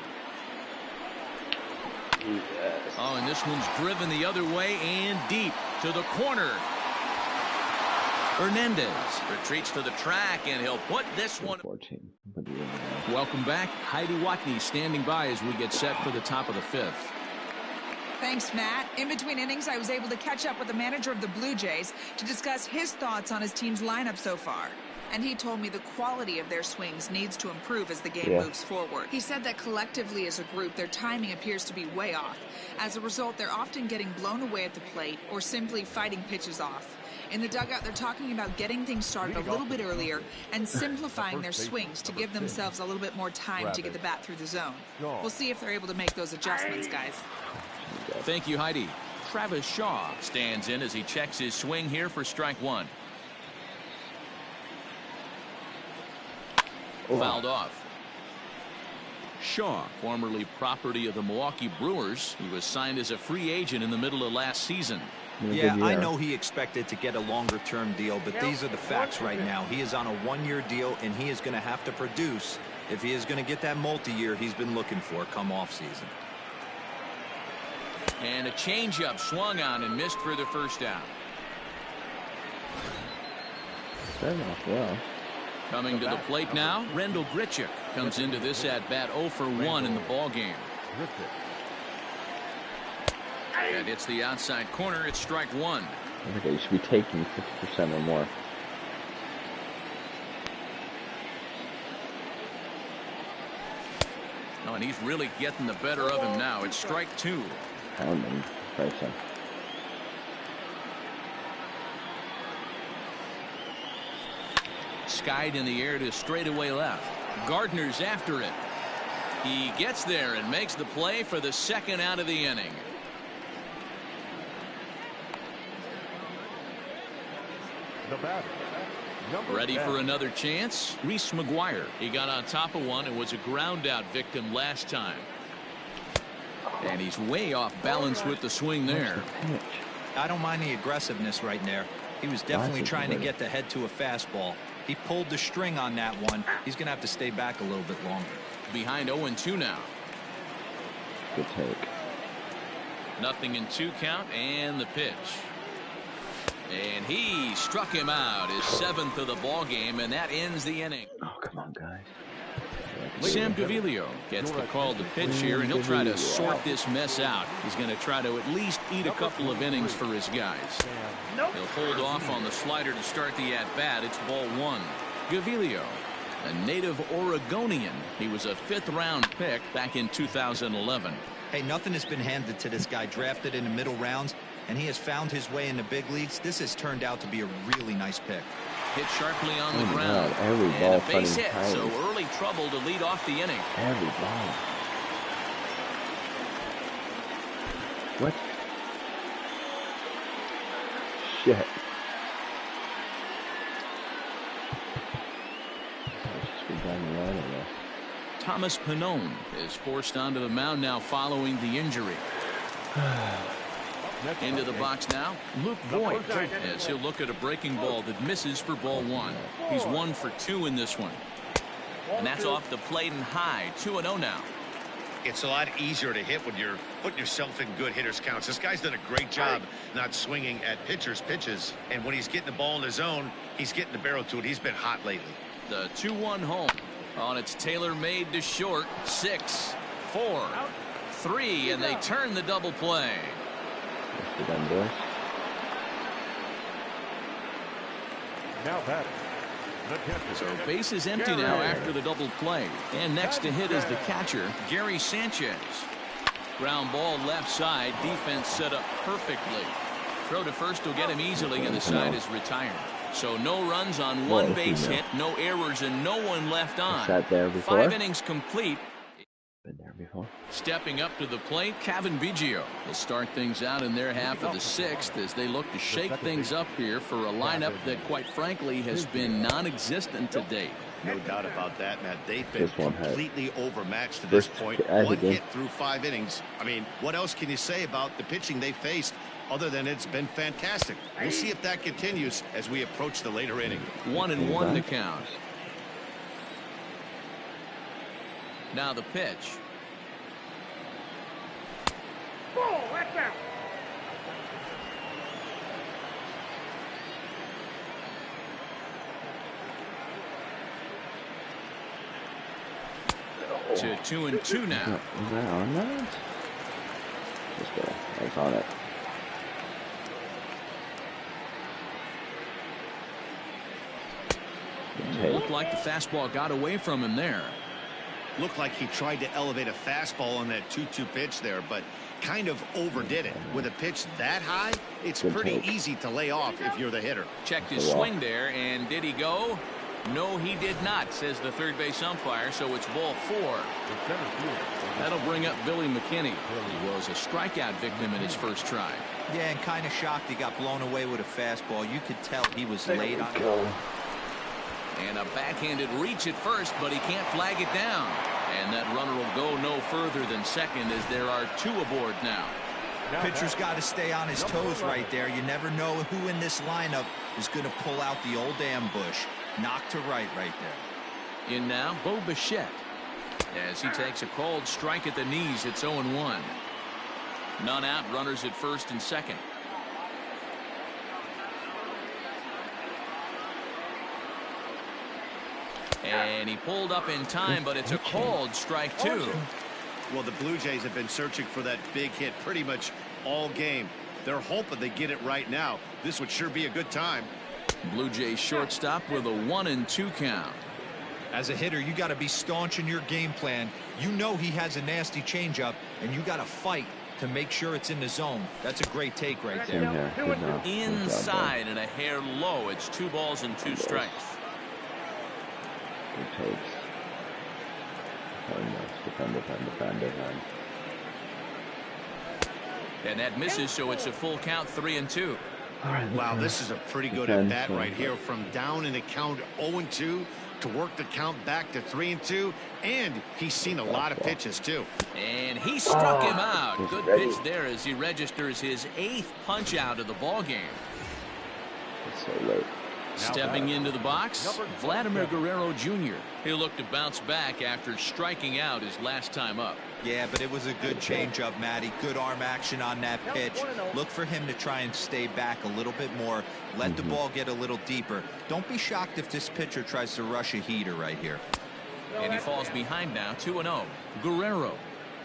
[SPEAKER 1] Yes.
[SPEAKER 2] Oh, and this one's driven the other way and deep to the corner. Hernandez retreats to the track, and he'll put this one.
[SPEAKER 1] 14.
[SPEAKER 2] Welcome back. Heidi Watney standing by as we get set for the top of the 5th.
[SPEAKER 7] Thanks, Matt. In between innings, I was able to catch up with the manager of the Blue Jays to discuss his thoughts on his team's lineup so far. And he told me the quality of their swings needs to improve as the game moves forward. He said that collectively as a group, their timing appears to be way off. As a result, they're often getting blown away at the plate or simply fighting pitches off. In the dugout, they're talking about getting things started a little bit earlier and simplifying their swings to give themselves a little bit more time to get the bat through the zone. We'll see if they're able to make those adjustments, guys.
[SPEAKER 2] Thank you, Heidi. Travis Shaw stands in as he checks his swing here for strike 1. Fouled off. Shaw, formerly property of the Milwaukee Brewers. He was signed as a free agent in the middle of last season.
[SPEAKER 5] Yeah, I know he expected to get a longer-term deal, but these are the facts right now. He is on a one-year deal, and he is going to have to produce if he is going to get that multi-year he's been looking for come off-season.
[SPEAKER 2] And a changeup swung on and missed for the first out.
[SPEAKER 1] Well.
[SPEAKER 2] Coming to the plate now, Rendell Grichuk comes into this at-bat 0 for 1 in the ballgame. And it's the outside corner. It's strike one.
[SPEAKER 1] I think you should be taking 50% or more.
[SPEAKER 2] Oh, and he's really getting the better of him now. It's strike two.
[SPEAKER 1] Pounding Bryson.
[SPEAKER 2] Skied in the air to straightaway left. Gardner's after it. He gets there and makes the play for the second out of the inning.
[SPEAKER 4] The batter,
[SPEAKER 2] Ready for another chance? Reese McGuire. He got on top of one and was a ground out victim last time. And he's way off balance with the swing there.
[SPEAKER 5] I don't mind the aggressiveness right there. He was definitely trying to get the head to a fastball. He pulled the string on that one. He's going to have to stay back a little bit longer.
[SPEAKER 2] Behind 0-2 now.
[SPEAKER 1] Good take.
[SPEAKER 2] 0-2 count and the pitch. And he struck him out, his 7th of the ball game, and that ends the inning.
[SPEAKER 1] Oh, come on, guys.
[SPEAKER 2] Sam Gaviglio gets the call to pitch here, and he'll try to sort this mess out. He's going to try to at least eat a couple of innings for his guys. He'll hold off on the slider to start the at-bat. It's ball one. Gaviglio, a native Oregonian. He was a 5th-round pick back in 2011.
[SPEAKER 5] Hey, nothing has been handed to this guy. Drafted in the middle rounds, and he has found his way in the big leagues. This has turned out to be a really nice pick.
[SPEAKER 2] Hit sharply on the ground. And a base hit, so early trouble to lead off the inning.
[SPEAKER 1] Every ball. What? Shit.
[SPEAKER 2] Thomas Pannone is forced onto the mound now following the injury. Into the box now, Luke Voigt, as he'll look at a breaking ball that misses for ball one. He's 1 for 2 in this one. And that's off the plate and high. 2-0 now.
[SPEAKER 3] It's a lot easier to hit when you're putting yourself in good hitters' counts. This guy's done a great job not swinging at pitchers' pitches. And when he's getting the ball in his zone, he's getting the barrel to it. He's been hot lately.
[SPEAKER 2] The 2-1 home. On its tailor-made to short. 6, 4, 3, and they turn the double play.
[SPEAKER 4] Now batting.
[SPEAKER 2] So base is empty now after the double play. And next to hit is the catcher, Gary Sanchez. Ground ball left side. Defense set up perfectly. Throw to first will get him easily, and the side is retired. So no runs on one base hit, no errors, and no one left on. 5 innings complete.
[SPEAKER 1] Been there before.
[SPEAKER 2] Stepping up to the plate, Kevin Biggio will start things out in their half of the 6th as they look to shake things up here for a lineup that, quite frankly, has been non-existent to date.
[SPEAKER 3] No doubt about that, Matt. They've been completely overmatched to this point. 1 hit through 5 innings. I mean, what else can you say about the pitching they faced other than it's been fantastic? We'll see if that continues as we approach the later inning.
[SPEAKER 2] 1-1 to count. Now the pitch.
[SPEAKER 6] Ball, that's out.
[SPEAKER 2] To 2-2 now.
[SPEAKER 1] Is that on that? Just go. That's on it.
[SPEAKER 2] It looked like the fastball got away from him there.
[SPEAKER 3] Looked like he tried to elevate a fastball on that 2-2 pitch there, but kind of overdid it. With a pitch that high, it's pretty easy to lay off if you're the hitter.
[SPEAKER 2] Checked his swing there, and did he go? No, he did not, says the third base umpire, so it's ball 4. That'll bring up Billy McKinney. He was a strikeout victim in his first try.
[SPEAKER 5] Yeah, and kind of shocked he got blown away with a fastball. You could tell he was late on it.
[SPEAKER 2] And a backhanded reach at first, but he can't flag it down. And that runner will go no further than second as there are 2 aboard now.
[SPEAKER 5] Pitcher's got to stay on his toes right there. You never know who in this lineup is going to pull out the old ambush. Knock to right there.
[SPEAKER 2] In now, Bo Bichette. As he takes a called strike at the knees, it's 0-1. None out, runners at first and second. And he pulled up in time, but it's a called strike 2.
[SPEAKER 3] Well, the Blue Jays have been searching for that big hit pretty much all game. They're hoping they get it right now. This would sure be a good time.
[SPEAKER 2] Blue Jays shortstop with a 1-2 count.
[SPEAKER 5] As a hitter, you got to be staunch in your game plan. You know he has a nasty changeup, and you got to fight to make sure it's in the zone. That's a great take right there.
[SPEAKER 2] Inside and a hair low. It's 2 balls and 2 strikes.
[SPEAKER 1] Good takes. Defend.
[SPEAKER 3] And that misses, so it's a full count, 3-2. Wow, this is a pretty good at bat right here. From down in the count 0-2 to work the count back to 3-2, and he's seen a lot of pitches too.
[SPEAKER 2] And he struck him out. Good pitch there as he registers his 8th punch out of the ball game.
[SPEAKER 1] It's so late.
[SPEAKER 2] Stepping into the box, Vladimir Guerrero Jr. He'll look to bounce back after striking out his last time up.
[SPEAKER 5] Yeah, but it was a good changeup, Matty. Good arm action on that pitch. Look for him to try and stay back a little bit more. Let the ball get a little deeper. Don't be shocked if this pitcher tries to rush a heater right here.
[SPEAKER 2] And he falls behind now, 2-0. Guerrero,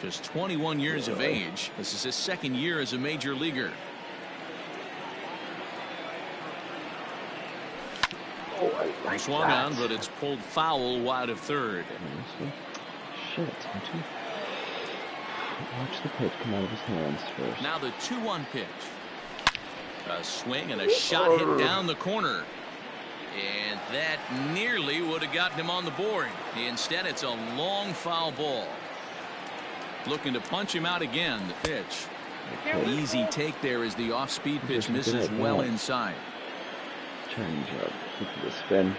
[SPEAKER 2] just 21 years of age. This is his 2nd year as a major leaguer. Swung on, but it's pulled foul wide of third.
[SPEAKER 1] Shit. Watch the pitch come out of his hands first.
[SPEAKER 2] Now the 2-1 pitch. A swing and a shot hit down the corner. And that nearly would have gotten him on the board. Instead, it's a long foul ball. Looking to punch him out again, the pitch. Easy take there as the off-speed pitch misses well inside.
[SPEAKER 1] Change up. Look at the spin.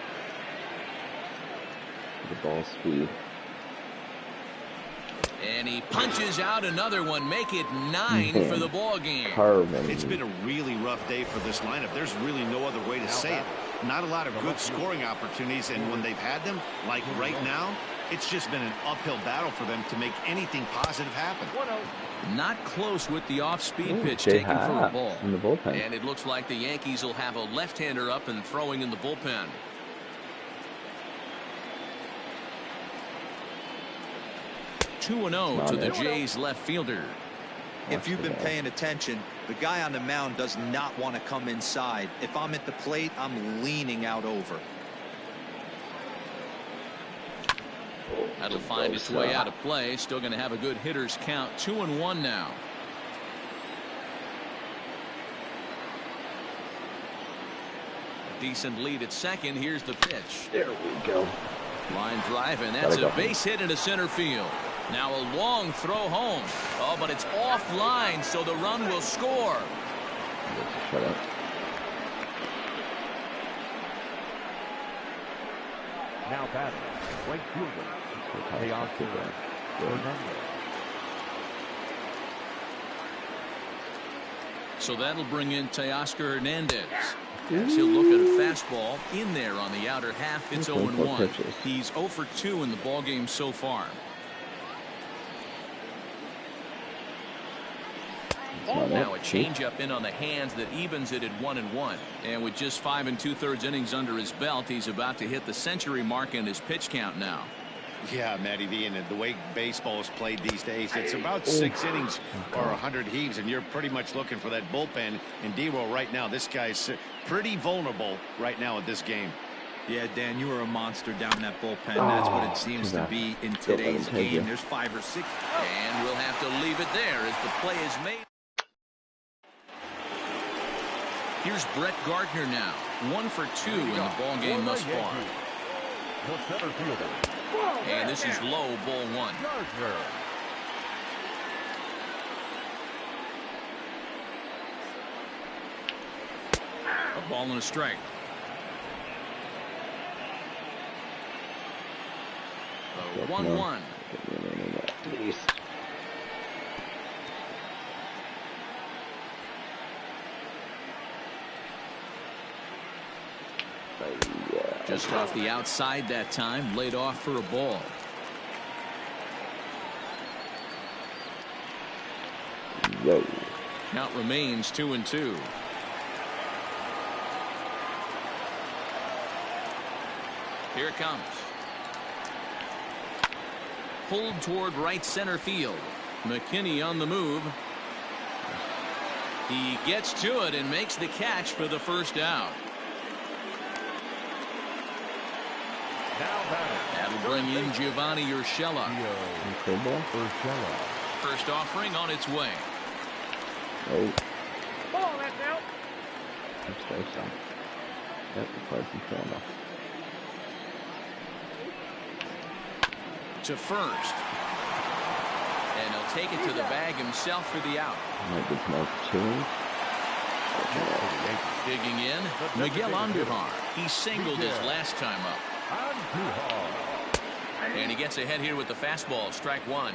[SPEAKER 1] The ball speed.
[SPEAKER 2] And he punches out another one. Make it 9 for the ball game.
[SPEAKER 3] It's been a really rough day for this lineup. There's really no other way to say it. Not a lot of good scoring opportunities, and when they've had them, like right now, it's just been an uphill battle for them to make anything positive happen.
[SPEAKER 2] Not close with the off-speed pitch taken for a ball.
[SPEAKER 1] In the bullpen.
[SPEAKER 2] And it looks like the Yankees will have a left-hander up and throwing in the bullpen. (2-0) to the Jays left fielder.
[SPEAKER 5] If you've been paying attention, the guy on the mound does not want to come inside. If I'm at the plate, I'm leaning out over.
[SPEAKER 2] That'll find its way out of play. Still going to have a good hitter's count. 2-1 now. A decent lead at second. Here's the pitch.
[SPEAKER 1] There we go.
[SPEAKER 2] Line drive, and that's a base hit into center field. Now a long throw home. Oh, but it's offline, so the run will score.
[SPEAKER 1] Shut up.
[SPEAKER 4] Now batting, right fielder.
[SPEAKER 2] So that'll bring in Teoscar Hernandez. As he'll look at a fastball in there on the outer half. It's 0-1. He's 0 for 2 in the ballgame so far. Now a changeup in on the hands that evens it at 1-1. And with just 5 2/3 innings under his belt, he's about to hit the century mark in his pitch count now.
[SPEAKER 3] Yeah, Matty V, and the way baseball is played these days, it's about 6 innings or 100 heaves, and you're pretty much looking for that bullpen. And D-Roll right now, this guy's pretty vulnerable right now at this game.
[SPEAKER 5] Yeah, Dan, you were a monster down that bullpen. That's what it seems to be in today's game. There's 5 or 6.
[SPEAKER 2] And we'll have to leave it there as the play is made. Here's Brett Gardner now. 1 for 2 in the ballgame thus far. And this is low, ball 1. A ball and a strike. 1-1.
[SPEAKER 1] Get me an inning at least.
[SPEAKER 2] Just off the outside that time, laid off for a ball.
[SPEAKER 1] Yo.
[SPEAKER 2] Count remains 2-2. Here it comes. Pulled toward right center field. McKinney on the move. He gets to it and makes the catch for the first out. That'll bring in Giovanni Urshela. First offering on its way.
[SPEAKER 1] Oh.
[SPEAKER 6] Ball, that's out.
[SPEAKER 1] That's straight on. Yep, required some camera.
[SPEAKER 2] To first. And he'll take it to the bag himself for the out.
[SPEAKER 1] Might get some opportunity.
[SPEAKER 2] Digging in, Miguel Andujar. He singled his last time up. And he gets ahead here with the fastball, strike one.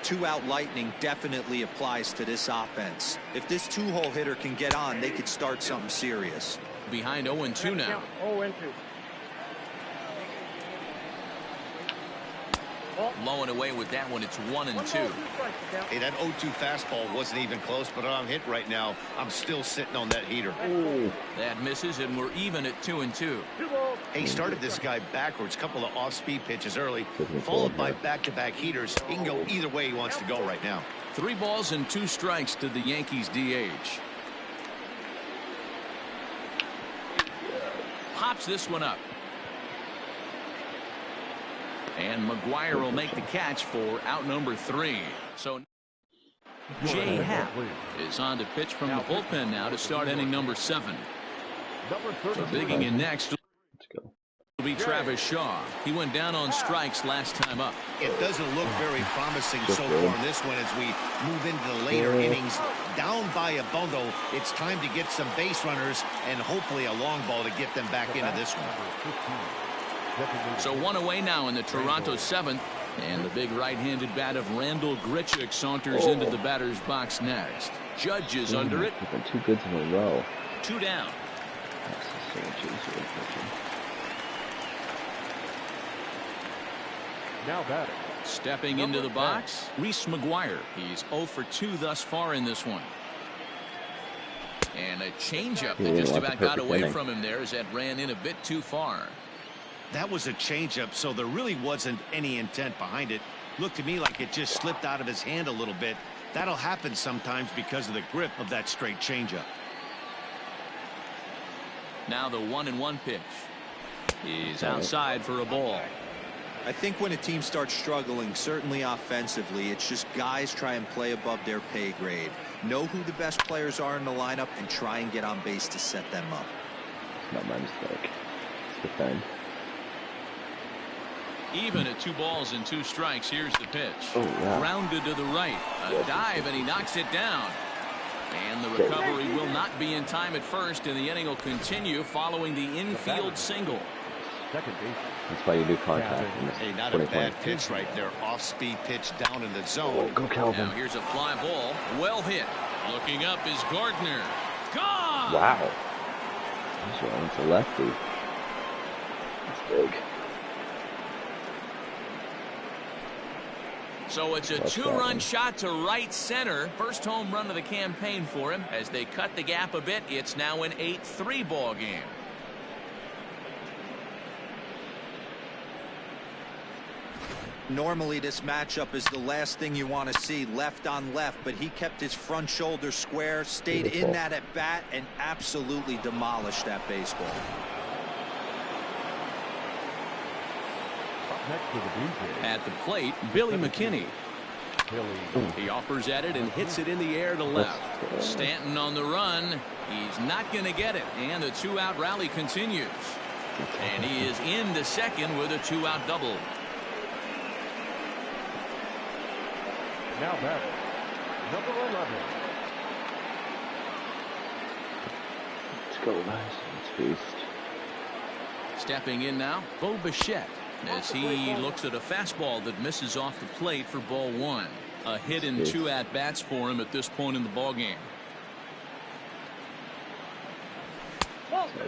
[SPEAKER 5] Two-out lightning definitely applies to this offense. If this two-hole hitter can get on, they could start something serious.
[SPEAKER 2] Behind 0-2 now.
[SPEAKER 6] 0-2.
[SPEAKER 3] Low and away with that one. It's 1-2. Hey, that 0-2 fastball wasn't even close, but I'm hit right now. I'm still sitting on that heater.
[SPEAKER 1] Ooh.
[SPEAKER 2] That misses, and we're even at 2-2.
[SPEAKER 3] Hey, he started this guy backwards. Couple of off-speed pitches early, followed by back-to-back heaters. He can go either way he wants to go right now.
[SPEAKER 2] 3 balls and 2 strikes to the Yankees DH. Pops this one up. And McGuire will make the catch for out number 3. So Jay Happ is on to pitch from the bullpen now to start inning number 7. So digging in next will be Travis Shaw. He went down on strikes last time up.
[SPEAKER 3] It doesn't look very promising so far in this one as we move into the later innings. Down by a bundle, it's time to get some base runners and hopefully a long ball to get them back into this one.
[SPEAKER 2] So 1 away now in the Toronto 7th. And the big right-handed bat of Randall Grichuk saunters into the batter's box next. Judge is under it.
[SPEAKER 1] 2 goods in a row.
[SPEAKER 2] 2 down.
[SPEAKER 4] Now batting.
[SPEAKER 2] Stepping into the box, Reese McGuire. He's 0 for 2 thus far in this one. And a changeup that just about got away from him there as that ran in a bit too far.
[SPEAKER 3] That was a changeup, so there really wasn't any intent behind it. Looked to me like it just slipped out of his hand a little bit. That'll happen sometimes because of the grip of that straight changeup.
[SPEAKER 2] Now the 1-1 pitch. He's outside for a ball.
[SPEAKER 5] I think when a team starts struggling, certainly offensively, it's just guys try and play above their pay grade. Know who the best players are in the lineup and try and get on base to set them up.
[SPEAKER 1] It's not my mistake. It's defend.
[SPEAKER 2] Even at 2 balls and 2 strikes, here's the pitch.
[SPEAKER 1] Oh, wow.
[SPEAKER 2] Grounded to the right. A dive, and he knocks it down. And the recovery will not be in time at first, and the inning will continue following the infield single.
[SPEAKER 4] Second base.
[SPEAKER 1] That's why you do contact.
[SPEAKER 3] Hey, not a bad pitch right there. Off-speed pitch down in the zone.
[SPEAKER 1] Go Calvin.
[SPEAKER 2] Now here's a fly ball. Well hit. Looking up is Gardner. Gone!
[SPEAKER 1] Wow. This one's a lefty. That's big.
[SPEAKER 2] So it's a 2-run shot to right center. First home run of the campaign for him. As they cut the gap a bit, it's now an 8-3 ball game.
[SPEAKER 5] Normally this matchup is the last thing you want to see, left on left, but he kept his front shoulder square, stayed in that at bat, and absolutely demolished that baseball.
[SPEAKER 4] Next to the Blue Jays.
[SPEAKER 2] At the plate, Billy McKinney. He offers at it and hits it in the air to left. Stanton on the run. He's not going to get it, and the 2-out rally continues. And he is into second with a 2-out double.
[SPEAKER 4] Now batting, number 11.
[SPEAKER 1] Let's go, guys. Let's feast.
[SPEAKER 2] Stepping in now, Bo Bichette. as he looks at a fastball that misses off the plate for ball 1. A hit in 2 at-bats for him at this point in the ball game.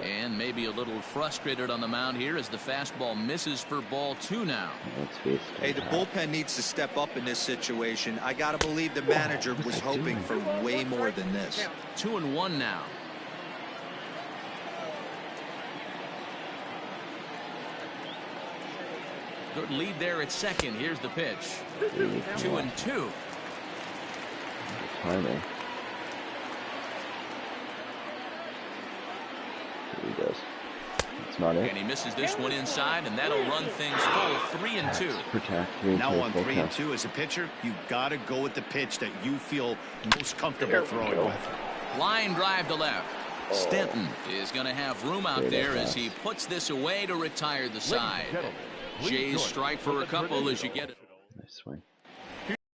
[SPEAKER 2] And maybe a little frustrated on the mound here as the fastball misses for ball 2 now.
[SPEAKER 5] Hey, the bullpen needs to step up in this situation. I gotta believe the manager was hoping for way more than this.
[SPEAKER 2] 2-1 now. Good lead there at second. Here's the pitch. 2-2.
[SPEAKER 1] Timing. He does. It's not it.
[SPEAKER 2] And he misses this one inside, and that'll run things full 3-2.
[SPEAKER 1] Protect.
[SPEAKER 3] Now on 3-2 as a pitcher, you got to go with the pitch that you feel most comfortable throwing with.
[SPEAKER 2] Line drive to left. Stanton is going to have room out there as he puts this away to retire the side. Jays strike for a couple as you get it.
[SPEAKER 1] Nice swing.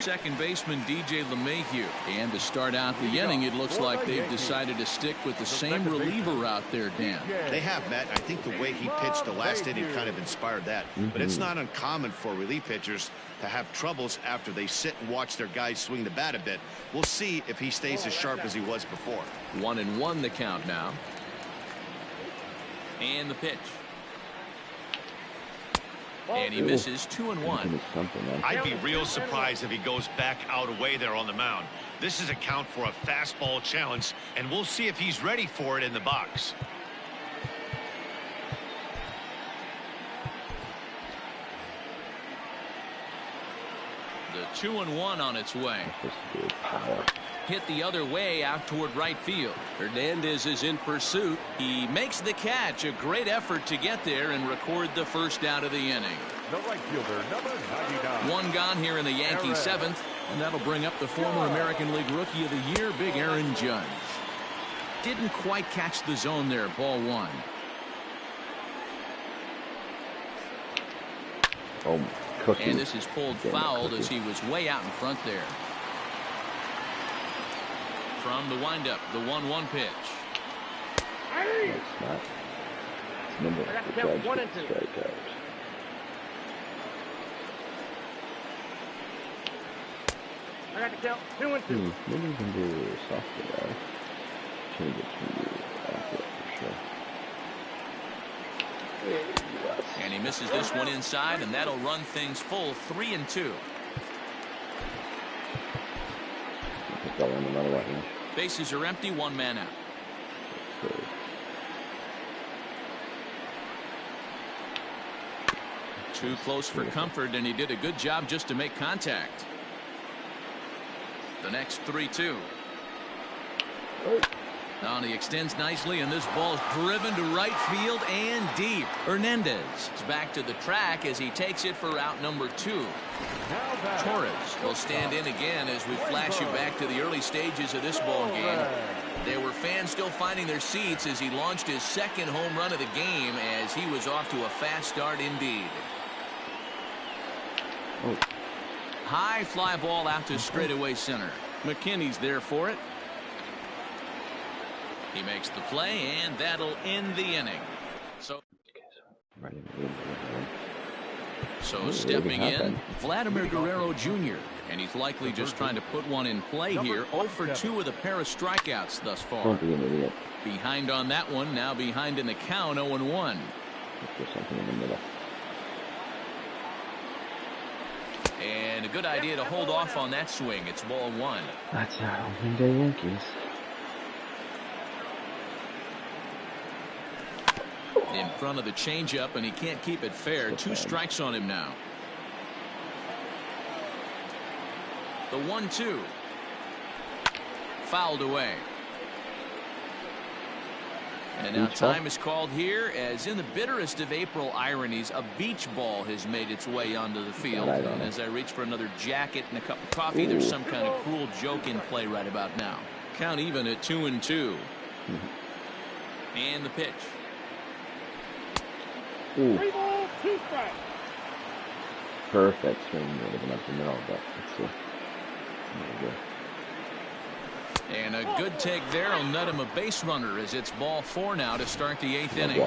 [SPEAKER 2] Second baseman DJ LeMahieu. And to start out the inning, it looks like they've decided to stick with the same reliever out there, Dan.
[SPEAKER 3] They have, Matt. I think the way he pitched the last inning kind of inspired that. But it's not uncommon for relief pitchers to have troubles after they sit and watch their guys swing the bat a bit. We'll see if he stays as sharp as he was before.
[SPEAKER 2] 1-1 the count now. And the pitch. And he misses 2-1.
[SPEAKER 3] I'd be real surprised if he goes back out away there on the mound. This is a count for a fastball challenge, and we'll see if he's ready for it in the box.
[SPEAKER 2] The 2-1 on its way. Hit the other way out toward right field. Hernandez is in pursuit. He makes the catch. A great effort to get there and record the first out of the inning.
[SPEAKER 4] The right fielder, number 99.
[SPEAKER 2] One gone here in the Yankees' 7th, and that'll bring up the former American League Rookie of the Year, Big Aaron Judge. Didn't quite catch the zone there, ball 1.
[SPEAKER 1] Oh, cookie.
[SPEAKER 2] And this is pulled fouled as he was way out in front there. From the windup, the 1-1 pitch.
[SPEAKER 1] No, it's not. It's number the Judge gets the strikeout.
[SPEAKER 6] I got to count 2-2.
[SPEAKER 1] Maybe you can do softer there. Change it to accurate for sure. Yes.
[SPEAKER 2] And he misses this one inside, and that'll run things full 3-2. Bases are empty, 1 man out. Too close for comfort, and he did a good job just to make contact. The next 3-2. Now he extends nicely, and this ball is driven to right field and deep. Hernandez is back to the track as he takes it for out number 2. Torres will stand in again as we flash you back to the early stages of this ball game. There were fans still finding their seats as he launched his second home run of the game as he was off to a fast start indeed. High fly ball out to straightaway center. McKinney's there for it. He makes the play, and that'll end the inning. So stepping in, Vladimir Guerrero Jr., and he's likely just trying to put one in play here. 0 for 2 with a pair of strikeouts thus far.
[SPEAKER 1] Don't be an idiot.
[SPEAKER 2] Behind on that one, now behind in the count, 0-1.
[SPEAKER 1] There's something in the middle.
[SPEAKER 2] And a good idea to hold off on that swing. It's ball 1.
[SPEAKER 1] That's not opening day Yankees.
[SPEAKER 2] In front of the changeup, and he can't keep it fair. 2 strikes on him now. The 1-2. Fouled away. And now time is called here as in the bitterest of April ironies, a beach ball has made its way onto the field. And as I reach for another jacket and a cup of coffee, there's some kind of cruel joke in play right about now. Count even at 2-2. And the pitch.
[SPEAKER 1] Ooh.
[SPEAKER 6] 3 balls, 2 strikes.
[SPEAKER 1] Perfect swing. Would have been up the middle, but let's see.
[SPEAKER 2] And a good take there will net him a base runner as it's ball 4 now to start the 8th inning.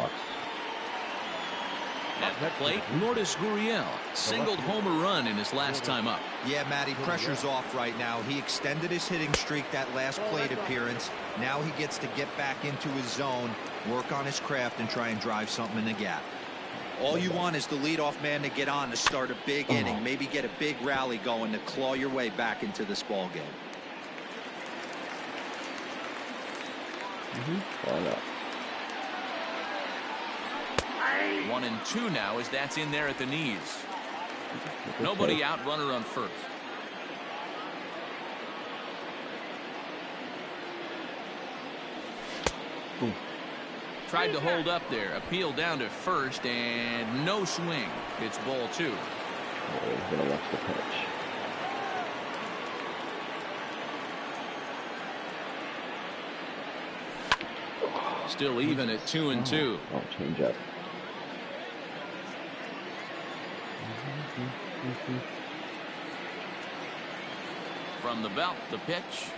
[SPEAKER 2] At the plate, Lourdes Gurriel singled home a run in his last time up.
[SPEAKER 5] Yeah, Matty, pressure's off right now. He extended his hitting streak that last plate appearance. Now he gets to get back into his zone, work on his craft, and try and drive something in the gap. All you want is the leadoff man to get on to start a big inning, maybe get a big rally going to claw your way back into this ball game.
[SPEAKER 1] Why not?
[SPEAKER 2] 1-2 now as that's in there at the knees. Nobody out, runner on first. Tried to hold up there, appeal down to first, and no swing. It's ball 2.
[SPEAKER 1] He's gonna watch the pitch.
[SPEAKER 2] Still even at 2-2.
[SPEAKER 1] Oh, change up.
[SPEAKER 2] From the belt, the pitch.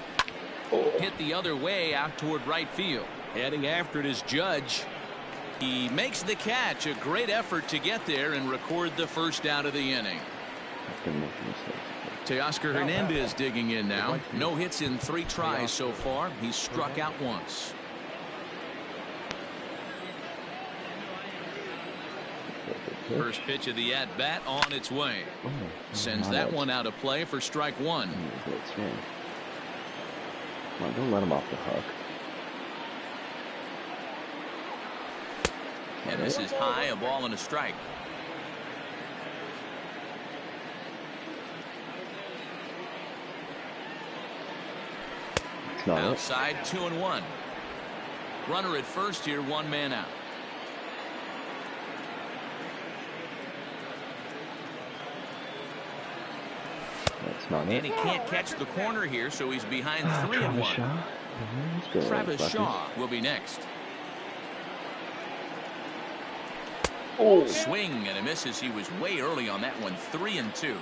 [SPEAKER 2] Hit the other way out toward right field. Heading after it is Judge. He makes the catch. A great effort to get there and record the first out of the inning. Teoscar Hernandez digging in now. No hits in 3 tries so far. He's struck out once. First pitch of the at-bat on its way. Sends that one out of play for strike 1.
[SPEAKER 1] Come on, don't let him off the hook.
[SPEAKER 2] And this is high, a ball and a strike. Outside, 2-1. Runner at first here, 1 man out. And he can't catch the corner here, so he's behind 3-1. Travis Shaw will be next. Swing and a misses. He was way early on that one. 3-2.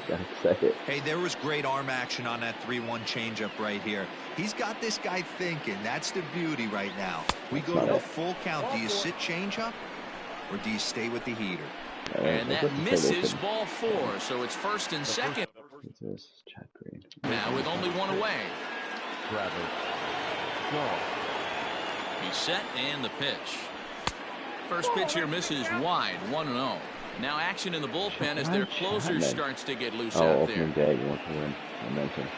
[SPEAKER 5] Hey, there was great arm action on that 3-1 changeup right here. He's got this guy thinking. That's the beauty right now. We go to a full count. Do you sit changeup or do you stay with the heater?
[SPEAKER 2] And that misses ball 4, so it's first and second. Now with only 1 away. He's set and the pitch. First pitch here misses wide, 1-0. Now action in the bullpen as their closer starts to get loose out there.
[SPEAKER 1] Opening day, you want to win momentum.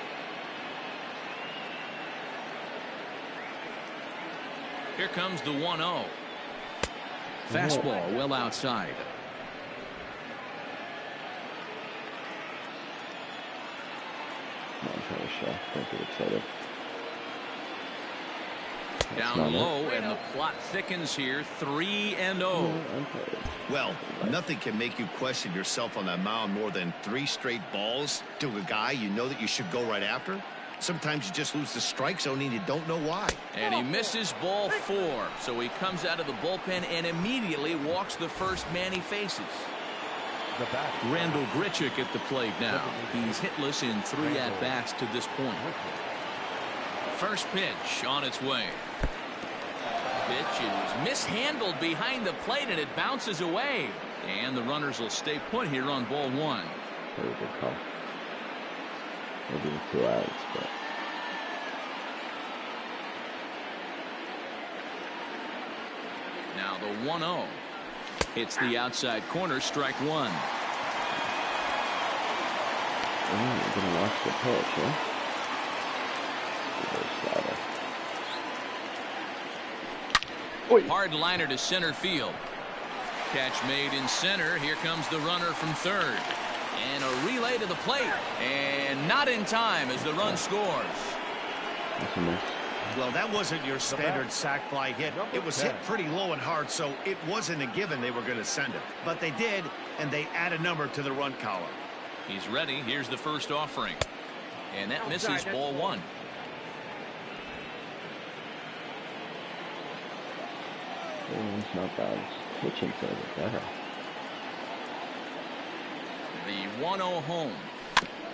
[SPEAKER 2] Here comes the 1-0. Fastball well outside.
[SPEAKER 1] Come on, Travis Shaw. Don't get excited.
[SPEAKER 2] Down low, and the plot thickens here. 3-0.
[SPEAKER 3] Well, nothing can make you question yourself on that mound more than 3 straight balls to a guy you know that you should go right after. Sometimes you just lose the strike zone and you don't know why.
[SPEAKER 2] And he misses ball 4, so he comes out of the bullpen and immediately walks the first man he faces. Randall Grichuk at the plate now. He's hitless in 3 at-bats to this point. First pitch on its way. Pitch is mishandled behind the plate and it bounces away. And the runners will stay put here on ball 1.
[SPEAKER 1] Very good call. Maybe 2 outs, but.
[SPEAKER 2] Now the 1-0. It's the outside corner, strike 1.
[SPEAKER 1] We're going to watch the pitch, huh?
[SPEAKER 2] Hard liner to center field. Catch made in center. Here comes the runner from third. And a relay to the plate. And not in time as the run scores.
[SPEAKER 3] Well, that wasn't your standard sac fly hit. It was hit pretty low and hard, so it wasn't a given they were going to send it. But they did, and they add a number to the run column.
[SPEAKER 2] He's ready. Here's the first offering. And that misses ball 1.
[SPEAKER 1] It's not bad. Pitching says it better.
[SPEAKER 2] The 1-0 home.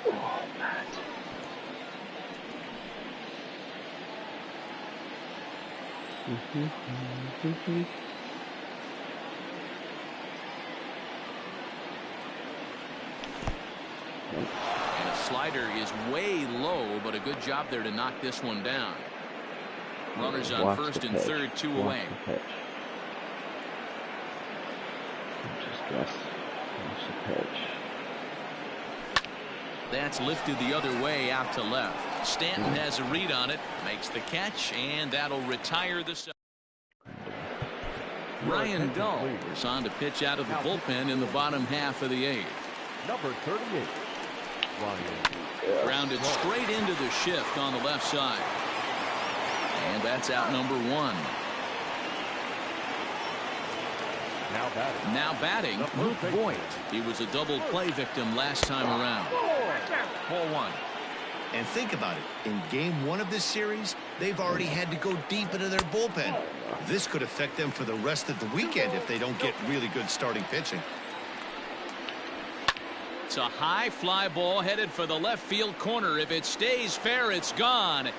[SPEAKER 1] Oh, Matt.
[SPEAKER 2] And a slider is way low, but a good job there to knock this one down. Runners on first and third, 2 away. That's lifted the other way out to left. Stanton has a read on it, makes the catch, and that'll retire the second. Ryan Dull is on to pitch out of the bullpen in the bottom half of the 8th.
[SPEAKER 4] Number 38, Ryan.
[SPEAKER 2] Grounded straight into the shift on the left side. And that's out number 1. Now batting, Luke Voigt. He was a double play victim last time around.
[SPEAKER 3] Ball 1. And think about it. In game 1 of this series, they've already had to go deep into their bullpen. This could affect them for the rest of the weekend if they don't get really good starting pitching.
[SPEAKER 2] It's a high fly ball headed for the left field corner. If it stays fair, it's gone.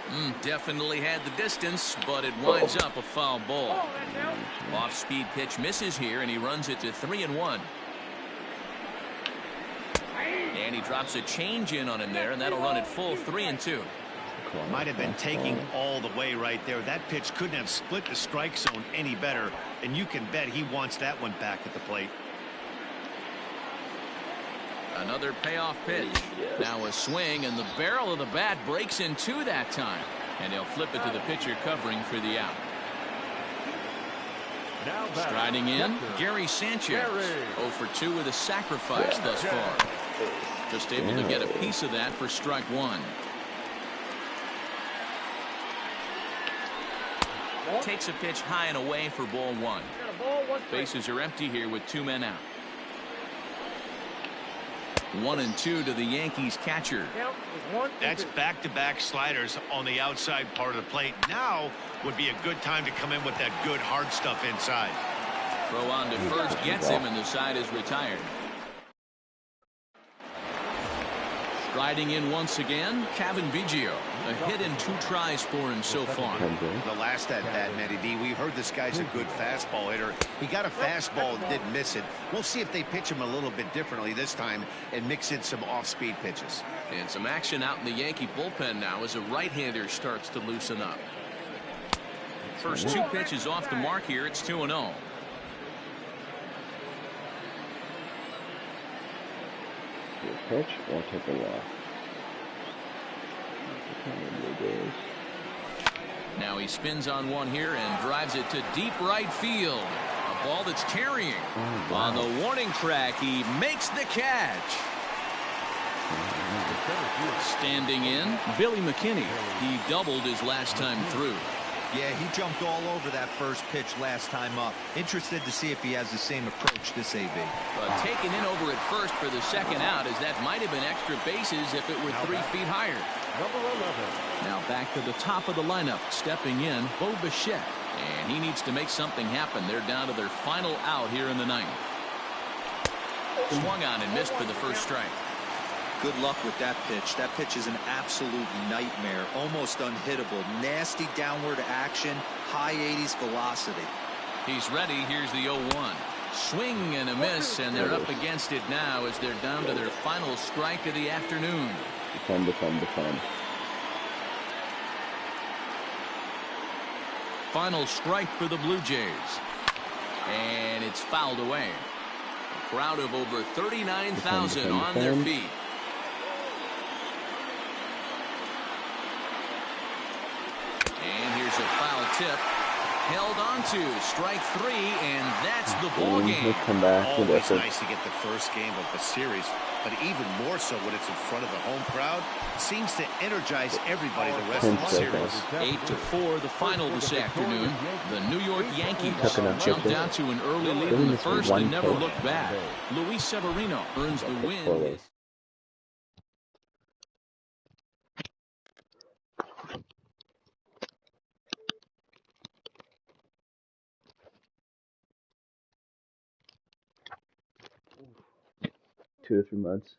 [SPEAKER 2] Definitely had the distance, but it winds up a foul ball. Off-speed pitch misses here, and he runs it to 3-1. And he drops a change in on him there, and that'll run it full 3-2.
[SPEAKER 3] Might have been taking all the way right there. That pitch couldn't have split the strike zone any better, and you can bet he wants that one back at the plate.
[SPEAKER 2] Another payoff pitch. Now a swing, and the barrel of the bat breaks in 2 that time. And he'll flip it to the pitcher covering for the out. Striding in, Gary Sanchez. 0 for 2 with a sacrifice thus far. Just able to get a piece of that for strike 1. Takes a pitch high and away for ball 1. Bases are empty here with 2 men out. 1-2 to the Yankees catcher.
[SPEAKER 3] That's back-to-back sliders on the outside part of the plate. Now would be a good time to come in with that good hard stuff inside.
[SPEAKER 2] Throw on to first gets him, and the side is retired. Striding in once again, Kevin Biggio. A hit in 2 tries for him so far.
[SPEAKER 3] The last at-bat, Matty D, we heard this guy's a good fastball hitter. He got a fastball and didn't miss it. We'll see if they pitch him a little bit differently this time and mix in some off-speed pitches.
[SPEAKER 2] And some action out in the Yankee bullpen now as a right-hander starts to loosen up. First 2 pitches off the mark here. It's 2-0.
[SPEAKER 1] Pitch or take a walk.
[SPEAKER 2] Now he spins on one here and drives it to deep right field. A ball that's carrying. On the warning track, he makes the catch. Standing in, Billy McKinney. He doubled his last time through.
[SPEAKER 5] Yeah, he jumped all over that first pitch last time up. Interested to see if he has the same approach this AB.
[SPEAKER 2] Taken in over at first for the second out, as that might have been extra bases if it were 3 feet higher.
[SPEAKER 4] Number 11.
[SPEAKER 2] Now back to the top of the lineup, stepping in, Bo Bichette. And he needs to make something happen. They're down to their final out here in the 9th. Swung on and missed for the first strike.
[SPEAKER 5] Good luck with that pitch. That pitch is an absolute nightmare. Almost unhittable. Nasty downward action. High 80s velocity.
[SPEAKER 2] He's ready. Here's the 0-1. Swing and a miss, and they're up against it now as they're down to their final strike of the afternoon.
[SPEAKER 1] Defend.
[SPEAKER 2] Final strike for the Blue Jays. And it's fouled away. A crowd of over 39,000 on their feet. And here's a foul tip. Held on to strike 3, and that's the ball game.
[SPEAKER 3] Always nice to get the first game of the series, but even more so when it's in front of the home crowd. Seems to energize everybody the rest of the series.
[SPEAKER 2] 8-4 the final this afternoon. The New York Yankees jumped out to an early lead in the first and never looked back. Luis Severino earns the win.
[SPEAKER 1] Two to 3 months.